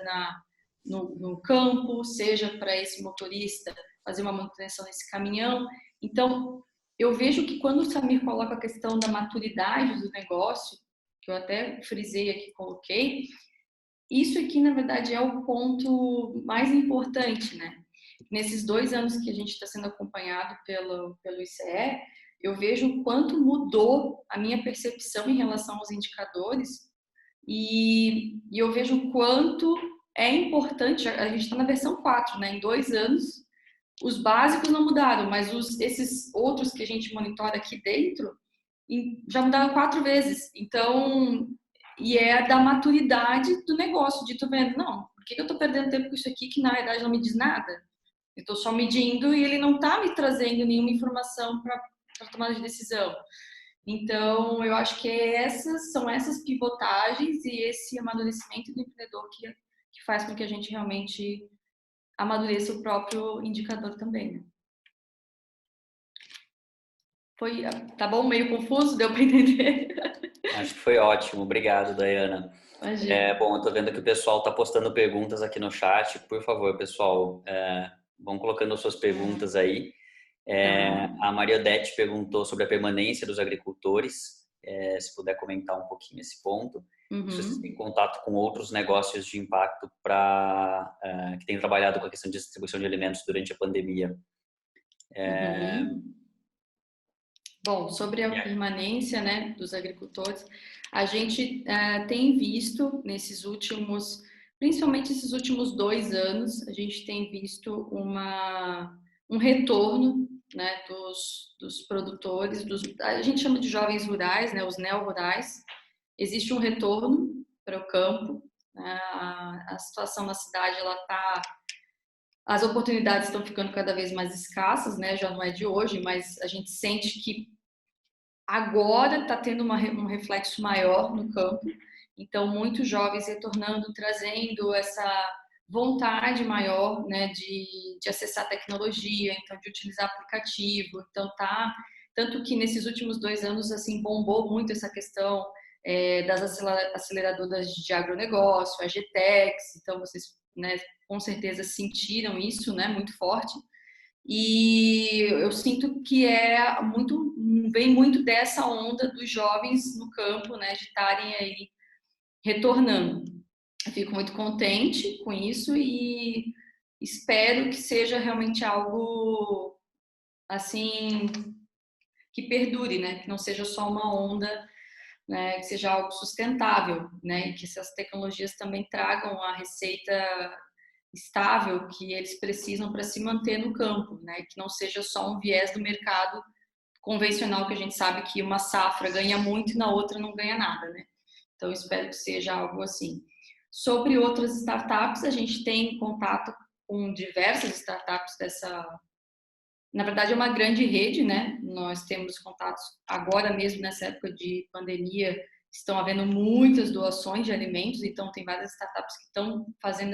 no campo, seja para esse motorista fazer uma manutenção nesse caminhão. Então, eu vejo que quando o Samir coloca a questão da maturidade do negócio, que eu até frisei aqui, coloquei, isso aqui, na verdade, é o ponto mais importante, né? Nesses 2 anos que a gente está sendo acompanhado pelo ICE, eu vejo o quanto mudou a minha percepção em relação aos indicadores e eu vejo o quanto é importante, a gente está na versão 4, né? Em 2 anos, os básicos não mudaram, mas esses outros que a gente monitora aqui dentro já mudaram 4 vezes. Então, e é da maturidade do negócio, de tu vendo, não, por que eu tô perdendo tempo com isso aqui que na verdade não me diz nada? Eu tô só medindo e ele não tá me trazendo nenhuma informação para tomada de decisão. Então, eu acho que são essas pivotagens e esse amadurecimento do empreendedor que faz com que a gente realmente amadureça o próprio indicador também, né? Tá bom? Meio confuso? Deu para entender? Acho que foi ótimo. Obrigado, Dayana. Bom, eu tô vendo que o pessoal tá postando perguntas aqui no chat. Por favor, pessoal, vão colocando as suas perguntas aí. A Maria Odete perguntou sobre a permanência dos agricultores. Se puder comentar um pouquinho esse ponto. Se vocês têm contato com outros negócios de impacto que têm trabalhado com a questão de distribuição de alimentos durante a pandemia. Bom, sobre a permanência, né, dos agricultores, a gente tem visto principalmente esses últimos 2 anos, a gente tem visto um retorno, né, dos produtores, a gente chama de jovens rurais, né, os neo-rurais. Existe um retorno para o campo, né, a situação na cidade, as oportunidades estão ficando cada vez mais escassas, né, já não é de hoje, mas a gente sente que agora está tendo um reflexo maior no campo, então muitos jovens retornando, trazendo essa vontade maior, né, de acessar tecnologia, então de utilizar aplicativo, então tanto que nesses últimos 2 anos assim bombou muito essa questão das aceleradoras de agronegócio, a GTEx, então vocês, né, com certeza sentiram isso, né, muito forte. E eu sinto que vem muito dessa onda dos jovens no campo, né, de estarem aí retornando. Eu fico muito contente com isso e espero que seja realmente algo assim que perdure, né, que não seja só uma onda, né, que seja algo sustentável, né, e que essas tecnologias também tragam a receita estável que eles precisam para se manter no campo, né? Que não seja só um viés do mercado convencional que a gente sabe que uma safra ganha muito e na outra não ganha nada, né? Então espero que seja algo assim. Sobre outras startups, a gente tem contato com diversas startups na verdade é uma grande rede, né? Nós temos contatos agora mesmo nessa época de pandemia, estão havendo muitas doações de alimentos, então tem várias startups que estão fazendo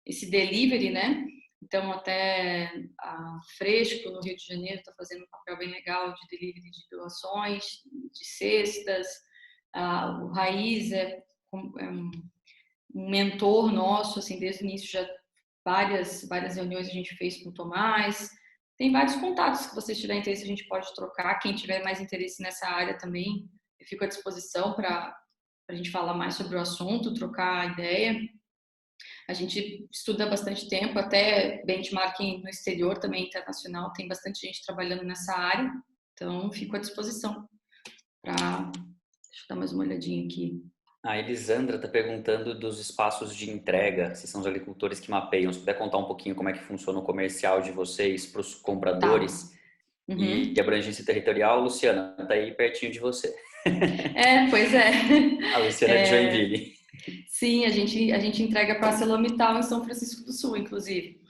esse delivery, né? Então, até a Fresco, no Rio de Janeiro, está fazendo um papel bem legal de delivery de doações, de cestas. O Raiz é um mentor nosso, assim, desde o início já várias reuniões a gente fez com o Tomás. Tem vários contatos que vocês tiverem interesse, a gente pode trocar. Quem tiver mais interesse nessa área também, eu fico à disposição para a gente falar mais sobre o assunto, trocar ideia. A gente estuda bastante tempo, até benchmarking no exterior também, internacional, tem bastante gente trabalhando nessa área, então fico à disposição para... Deixa eu dar mais uma olhadinha aqui. A Elisandra está perguntando dos espaços de entrega, se são os agricultores que mapeiam. Se puder contar um pouquinho como é que funciona o comercial de vocês para os compradores e abrangência territorial. Luciana, está aí pertinho de você. Pois é. A Luciana de Joinville. Sim, a gente entrega para a ArcelorMittal em São Francisco do Sul, inclusive,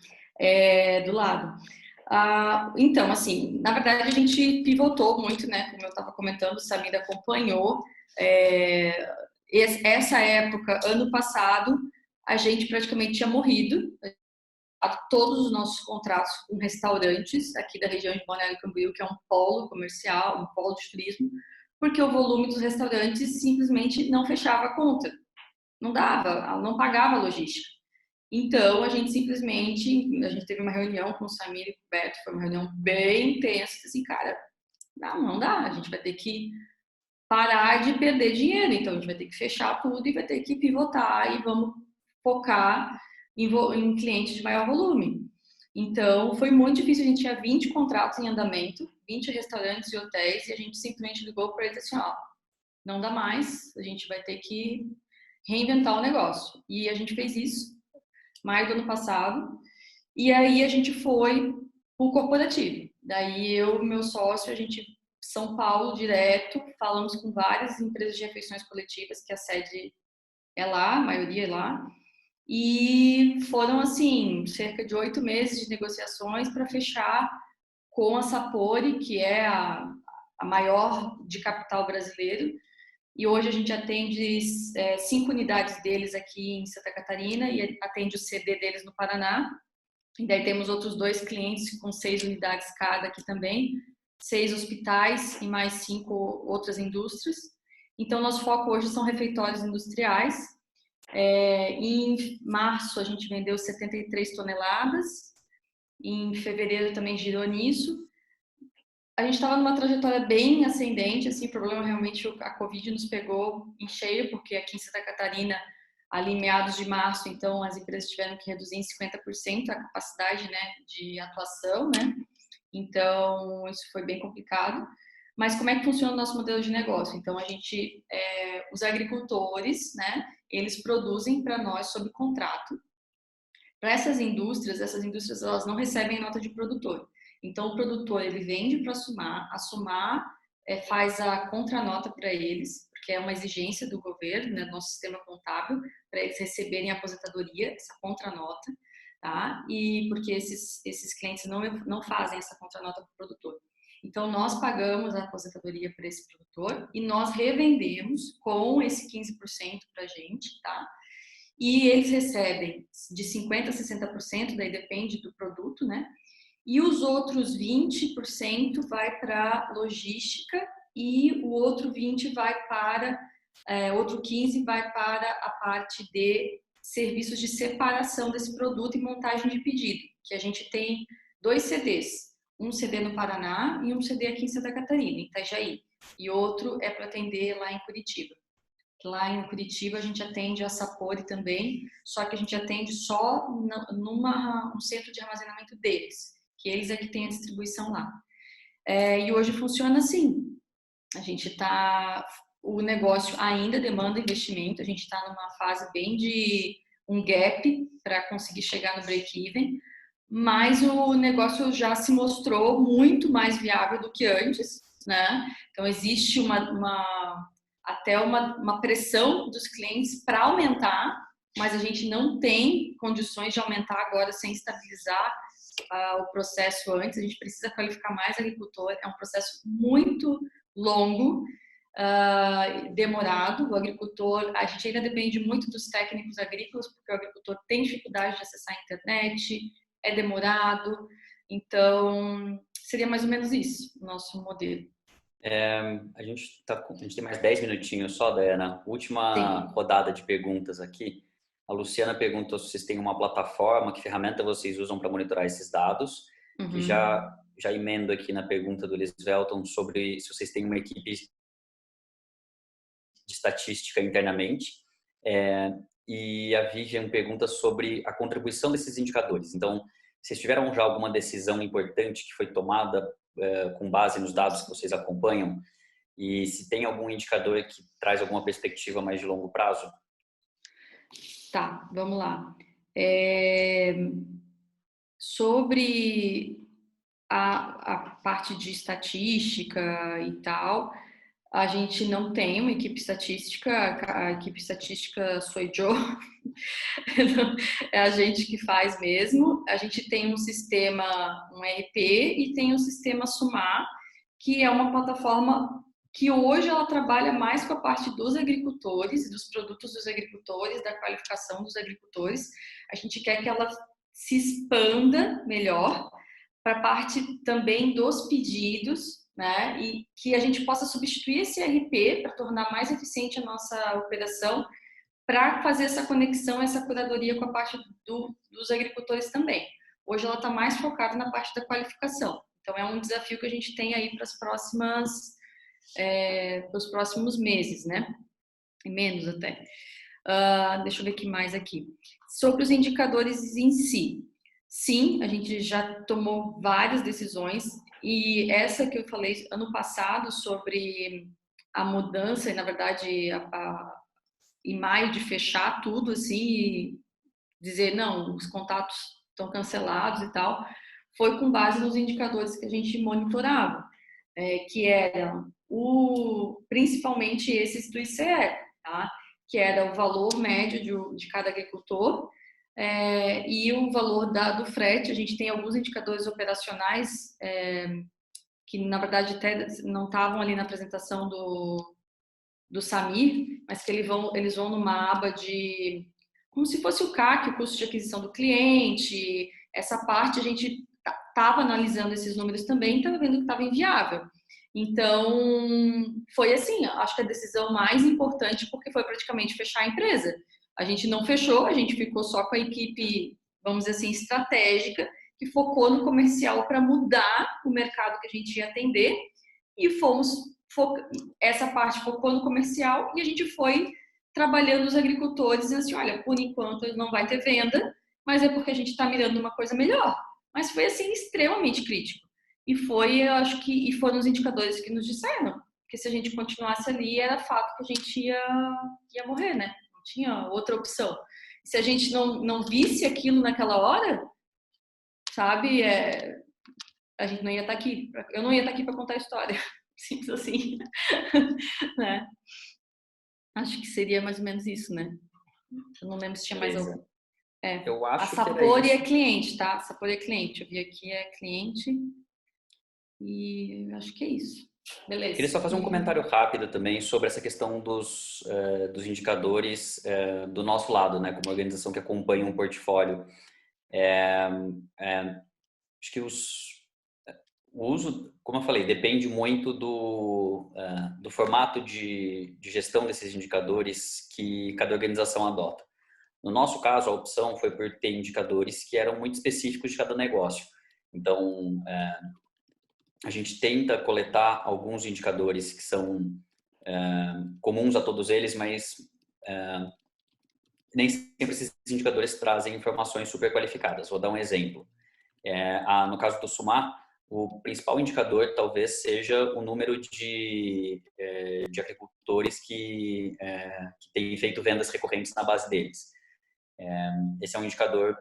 do lado. Então, assim, na verdade a gente pivotou muito, né? Como eu estava comentando, o Samir acompanhou. Essa época, ano passado, a gente praticamente tinha morrido. Todos os nossos contratos com restaurantes aqui da região de Balneário Camboriú, que é um polo comercial, um polo de turismo, porque o volume dos restaurantes simplesmente não fechava a conta. Não dava, não pagava a logística. Então, a gente teve uma reunião com o Samir e com o Beto, foi uma reunião bem intensa, assim, cara, não dá, a gente vai ter que parar de perder dinheiro, então a gente vai ter que fechar tudo e vai ter que pivotar e vamos focar em clientes de maior volume. Então, foi muito difícil, a gente tinha 20 contratos em andamento, 20 restaurantes e hotéis, e a gente simplesmente ligou para ele assim, não dá mais, a gente vai ter que reinventar o negócio. E a gente fez isso, maio do ano passado, E aí a gente foi pro corporativo. Daí eu e meu sócio, a gente São Paulo direto, falamos com várias empresas de refeições coletivas, que a sede é lá, a maioria é lá. E foram, assim, cerca de 8 meses de negociações para fechar com a Sapori, que é a maior de capital brasileiro. E hoje a gente atende 5 unidades deles aqui em Santa Catarina e atende o CD deles no Paraná. E daí temos outros 2 clientes com 6 unidades cada aqui também, 6 hospitais e mais 5 outras indústrias. Então, nosso foco hoje são refeitórios industriais. Em março, a gente vendeu 73 toneladas. Em fevereiro também girou nisso. A gente estava numa trajetória bem ascendente, assim, o problema realmente, a Covid nos pegou em cheio, porque aqui em Santa Catarina, ali em meados de março, então, as empresas tiveram que reduzir em 50% a capacidade, né, de atuação, né? Então, isso foi bem complicado. Mas como é que funciona o nosso modelo de negócio? Então, os agricultores, né, eles produzem para nós sob contrato. Para essas indústrias elas não recebem nota de produtor. Então, o produtor ele vende para a Sumar faz a contranota para eles, porque é uma exigência do governo, né, do nosso sistema contábil, para eles receberem a aposentadoria, essa contranota, tá? E porque esses clientes não fazem essa contranota para o produtor. Então, nós pagamos a aposentadoria para esse produtor e nós revendemos com esse 15% para a gente, tá? E eles recebem de 50% a 60%, daí depende do produto, né? E os outros 20% vai para logística e o outro 20% outro 15% vai para a parte de serviços de separação desse produto e montagem de pedido, que a gente tem 2 CDs, um CD no Paraná e um CD aqui em Santa Catarina, em Itajaí, e outro é para atender lá em Curitiba. Lá em Curitiba a gente atende a Sapori também, só que a gente atende só num centro de armazenamento deles, que eles é que têm a distribuição lá. E hoje funciona assim. O negócio ainda demanda investimento, a gente está numa fase bem de um gap para conseguir chegar no break-even, mas o negócio já se mostrou muito mais viável do que antes, né? Então existe até uma pressão dos clientes para aumentar, mas a gente não tem condições de aumentar agora sem estabilizar o processo antes. A gente precisa qualificar mais agricultor, é um processo muito longo, demorado. O agricultor, a gente ainda depende muito dos técnicos agrícolas, porque o agricultor tem dificuldade de acessar a internet, é demorado. Então, seria mais ou menos isso, o nosso modelo. A gente tem mais 10 minutinhos só, Daiana. Última rodada de perguntas aqui. A Luciana perguntou se vocês têm uma plataforma, que ferramenta vocês usam para monitorar esses dados. Uhum. Que já emendo aqui na pergunta do Lisvelton sobre se vocês têm uma equipe de estatística internamente. E a Vivian pergunta sobre a contribuição desses indicadores. Então, vocês tiveram já alguma decisão importante que foi tomada com base nos dados que vocês acompanham? E se tem algum indicador que traz alguma perspectiva mais de longo prazo? Tá, vamos lá. Sobre a parte de estatística e tal, a gente não tem uma equipe estatística, a equipe estatística sou eu, é a gente que faz mesmo. A gente tem um sistema, um ERP, e tem um sistema Sumar, que é uma plataforma que hoje ela trabalha mais com a parte dos agricultores, dos produtos dos agricultores, da qualificação dos agricultores. A gente quer que ela se expanda melhor para a parte também dos pedidos, né? E que a gente possa substituir esse ERP para tornar mais eficiente a nossa operação, para fazer essa conexão, essa curadoria com a parte dos agricultores também. Hoje ela está mais focada na parte da qualificação. Então é um desafio que a gente tem aí para os próximos meses, né? E menos até. Deixa eu ver o que mais aqui. Sobre os indicadores em si. Sim, a gente já tomou várias decisões, e essa que eu falei ano passado sobre a mudança, e na verdade em maio de fechar tudo assim e dizer não, os contatos estão cancelados e tal, foi com base nos indicadores que a gente monitorava, que eram principalmente esses do ICE, tá? Que era o valor médio de cada agricultor e o valor do frete. A gente tem alguns indicadores operacionais que, na verdade, até não estavam ali na apresentação do Samir, mas que eles vão numa aba de... como se fosse o CAC, o custo de aquisição do cliente. Essa parte a gente estava analisando esses números também e estava vendo que estava inviável. Então, foi assim, acho que a decisão mais importante, porque foi praticamente fechar a empresa. A gente não fechou, a gente ficou só com a equipe, vamos dizer assim, estratégica, que focou no comercial para mudar o mercado que a gente ia atender, e essa parte focou no comercial e a gente foi trabalhando os agricultores e assim, olha, por enquanto não vai ter venda, mas é porque a gente está mirando uma coisa melhor. Mas foi assim extremamente crítico. E eu acho que foram os indicadores que nos disseram que se a gente continuasse ali, era fato que a gente ia morrer, né? Não tinha outra opção. Se a gente não visse aquilo naquela hora, sabe, a gente não ia estar aqui. Eu não ia estar aqui para contar a história. Simples assim. Né? Acho que seria mais ou menos isso, né? Eu não lembro se tinha mais algum. Eu acho a Sapori é cliente, tá? A Sapori é cliente. Eu vi aqui, é cliente. E acho que é isso. Beleza. Queria só fazer um comentário rápido também sobre essa questão dos indicadores do nosso lado, né? Como organização que acompanha um portfólio. Acho que o uso, como eu falei, depende muito do formato de gestão desses indicadores que cada organização adota. No nosso caso, a opção foi por ter indicadores que eram muito específicos de cada negócio. Então, a gente tenta coletar alguns indicadores que são comuns a todos eles, mas nem sempre esses indicadores trazem informações super qualificadas. Vou dar um exemplo. No caso do SUMA, o principal indicador talvez seja o número de agricultores que têm feito vendas recorrentes na base deles. Esse é um indicador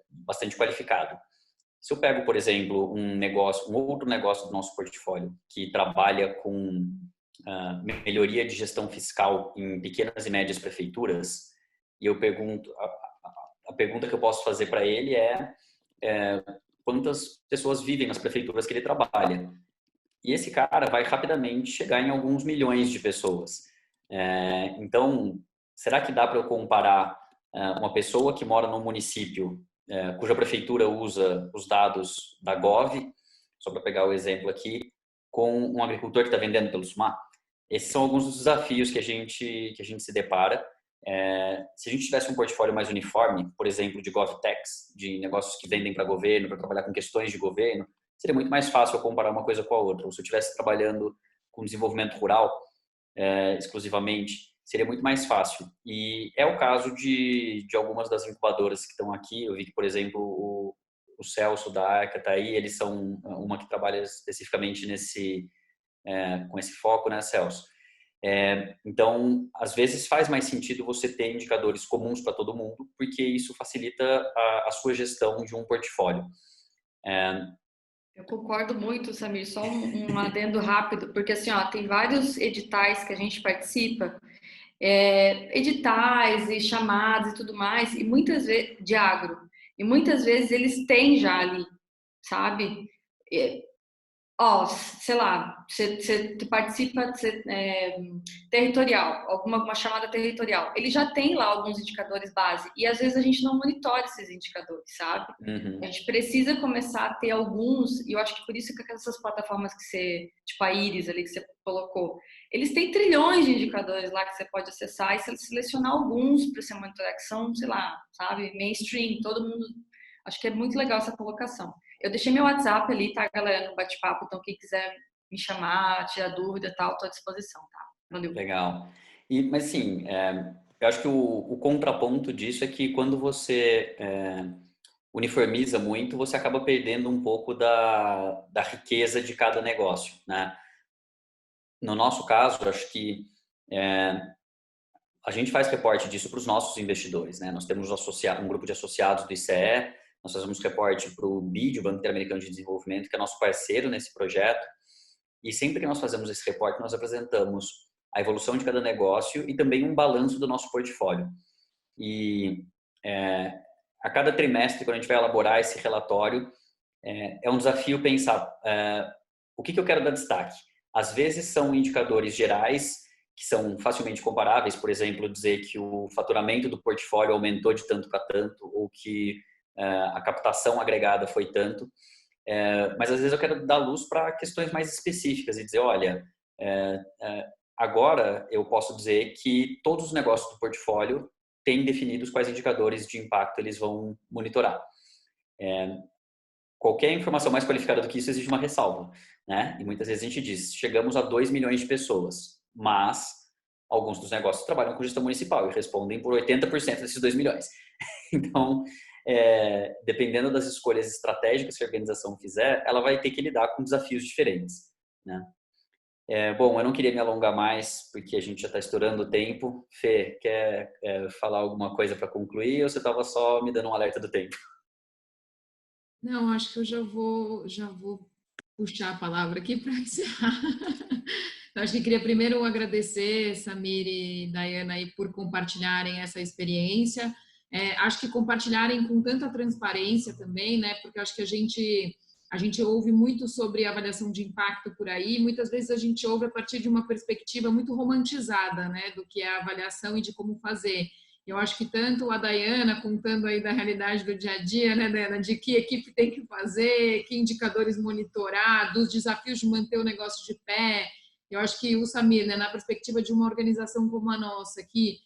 bastante qualificado. Se eu pego, por exemplo, um outro negócio do nosso portfólio que trabalha com melhoria de gestão fiscal em pequenas e médias prefeituras, e eu pergunto, a pergunta que eu posso fazer para ele quantas pessoas vivem nas prefeituras que ele trabalha. E esse cara vai rapidamente chegar em alguns milhões de pessoas. Então, será que dá para eu comparar uma pessoa que mora num município cuja prefeitura usa os dados da Gov, só para pegar o exemplo aqui, com um agricultor que está vendendo pelo SUMA? Esses são alguns dos desafios que a gente se depara. Se a gente tivesse um portfólio mais uniforme, por exemplo, de GovTechs, de negócios que vendem para governo, para trabalhar com questões de governo, seria muito mais fácil eu comparar uma coisa com a outra. Ou se eu estivesse trabalhando com desenvolvimento rural exclusivamente, seria muito mais fácil. E é o caso de algumas das incubadoras que estão aqui. Eu vi que, por exemplo, o Celso da Arca está aí, eles são uma que trabalha especificamente com esse foco, né, Celso? Então, às vezes faz mais sentido você ter indicadores comuns para todo mundo, porque isso facilita a sua gestão de um portfólio. Eu concordo muito, Samir. Só um adendo rápido, porque assim, tem vários editais que a gente participa, editais e chamadas e tudo mais, e muitas vezes de agro, e muitas vezes eles têm já ali, sabe? Sei lá, você participa territorial, uma chamada territorial. Ele já tem lá alguns indicadores base e às vezes a gente não monitora esses indicadores, sabe? Uhum. A gente precisa começar a ter alguns, e eu acho que por isso que essas plataformas tipo a Iris ali que você colocou, eles têm trilhões de indicadores lá que você pode acessar e selecionar alguns para você monitorar, que são, sei lá, sabe, mainstream, todo mundo. Acho que é muito legal essa colocação. Eu deixei meu WhatsApp ali, tá, galera, no bate-papo, então quem quiser me chamar, tirar dúvida e tal, estou à disposição, tá? Valeu. Legal. Mas sim, eu acho que o contraponto disso é que quando você uniformiza muito, você acaba perdendo um pouco da riqueza de cada negócio, né? No nosso caso, acho que a gente faz reporte disso para os nossos investidores, né? Nós temos um grupo de associados do ICE, nós fazemos reporte para o BID, o Banco Interamericano de Desenvolvimento, que é nosso parceiro nesse projeto, e sempre que nós fazemos esse reporte, nós apresentamos a evolução de cada negócio e também um balanço do nosso portfólio. E a cada trimestre, quando a gente vai elaborar esse relatório, é um desafio pensar o que eu quero dar destaque. Às vezes são indicadores gerais que são facilmente comparáveis, por exemplo, dizer que o faturamento do portfólio aumentou de tanto para tanto, ou que a captação agregada foi tanto. Mas às vezes eu quero dar luz para questões mais específicas e dizer, olha, agora eu posso dizer que todos os negócios do portfólio têm definidos quais indicadores de impacto eles vão monitorar. Qualquer informação mais qualificada do que isso exige uma ressalva, né? E muitas vezes a gente diz, chegamos a 2 milhões de pessoas, mas alguns dos negócios trabalham com gestão municipal e respondem por 80% desses 2 milhões. Então, dependendo das escolhas estratégicas que a organização fizer, ela vai ter que lidar com desafios diferentes, né? Bom, eu não queria me alongar mais, porque a gente já está estourando o tempo. Fê, quer falar alguma coisa para concluir ou você estava só me dando um alerta do tempo? Não, acho que eu já vou puxar a palavra aqui para encerrar. Eu acho que queria primeiro agradecer, Samir e Dayana, aí, por compartilharem essa experiência. Acho que compartilharem com tanta transparência também, né? Porque eu acho que a gente ouve muito sobre avaliação de impacto por aí, muitas vezes a gente ouve a partir de uma perspectiva muito romantizada, né? Do que é a avaliação e de como fazer. Eu acho que tanto a Dayana, contando aí da realidade do dia a dia, né, Dayana, de que equipe tem que fazer, que indicadores monitorar, dos desafios de manter o negócio de pé. Eu acho que o Samir, né, na perspectiva de uma organização como a nossa, que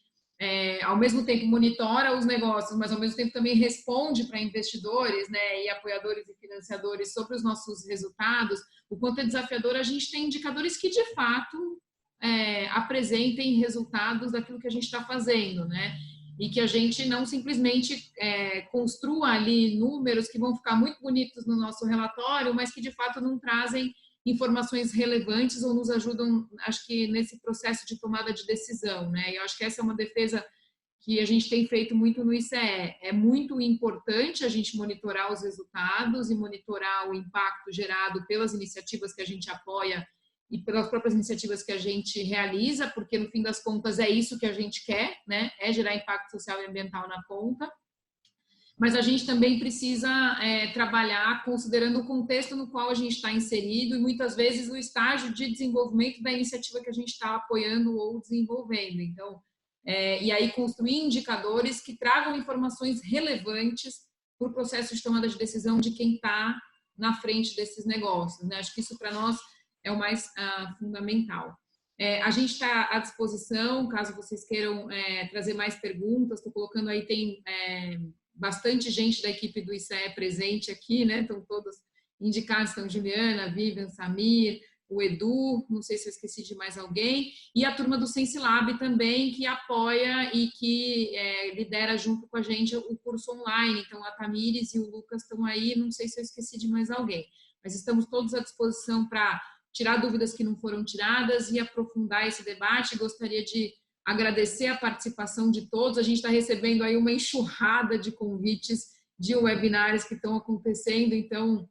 ao mesmo tempo monitora os negócios, mas ao mesmo tempo também responde para investidores, né, e apoiadores e financiadores sobre os nossos resultados, o quanto é desafiador a gente tem indicadores que de fato apresentem resultados daquilo que a gente está fazendo, né? E que a gente não simplesmente construa ali números que vão ficar muito bonitos no nosso relatório, mas que de fato não trazem informações relevantes ou nos ajudam, acho que, nesse processo de tomada de decisão, né? E eu acho que essa é uma defesa que a gente tem feito muito no ICE. É muito importante a gente monitorar os resultados e monitorar o impacto gerado pelas iniciativas que a gente apoia e pelas próprias iniciativas que a gente realiza, porque no fim das contas é isso que a gente quer, né? É gerar impacto social e ambiental na ponta. Mas a gente também precisa trabalhar considerando o contexto no qual a gente está inserido e muitas vezes o estágio de desenvolvimento da iniciativa que a gente está apoiando ou desenvolvendo. Então, e aí construir indicadores que tragam informações relevantes para o processo de tomada de decisão de quem está na frente desses negócios, né? Acho que isso para nós é o mais fundamental. A gente está à disposição, caso vocês queiram trazer mais perguntas. Estou colocando aí, tem bastante gente da equipe do ICE presente aqui, né? Estão todos indicados, estão Juliana, Vivian, Samir, o Edu, não sei se eu esqueci de mais alguém, e a turma do SensiLab também, que apoia e que lidera junto com a gente o curso online. Então, a Tamires e o Lucas estão aí, não sei se eu esqueci de mais alguém, mas estamos todos à disposição para tirar dúvidas que não foram tiradas e aprofundar esse debate. Gostaria de agradecer a participação de todos. A gente está recebendo aí uma enxurrada de convites de webinários que estão acontecendo, então,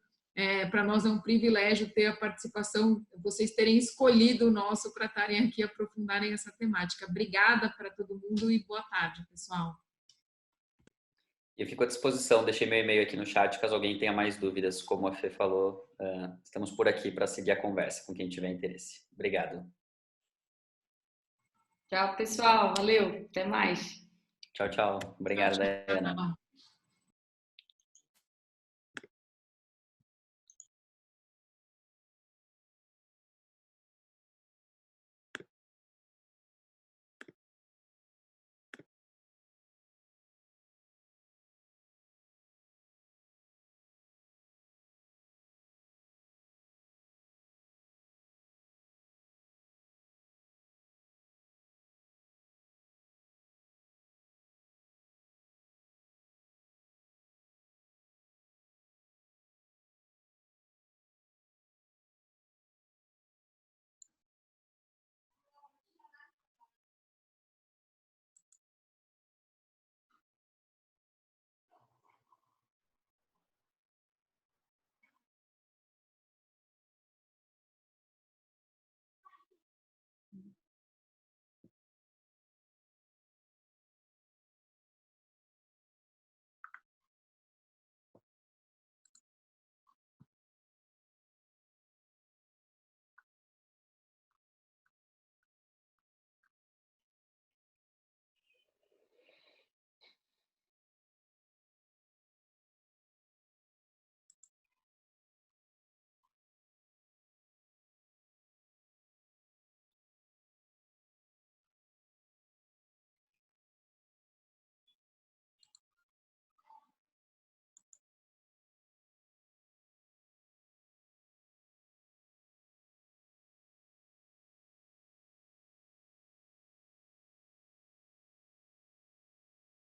para nós é um privilégio ter a participação, vocês terem escolhido o nosso para estarem aqui aprofundarem essa temática. Obrigada para todo mundo e boa tarde, pessoal. Eu fico à disposição, deixei meu e-mail aqui no chat, caso alguém tenha mais dúvidas, como a Fê falou, estamos por aqui para seguir a conversa com quem tiver interesse. Obrigado. Tchau, pessoal. Valeu. Até mais. Tchau, tchau. Obrigado, Dayana.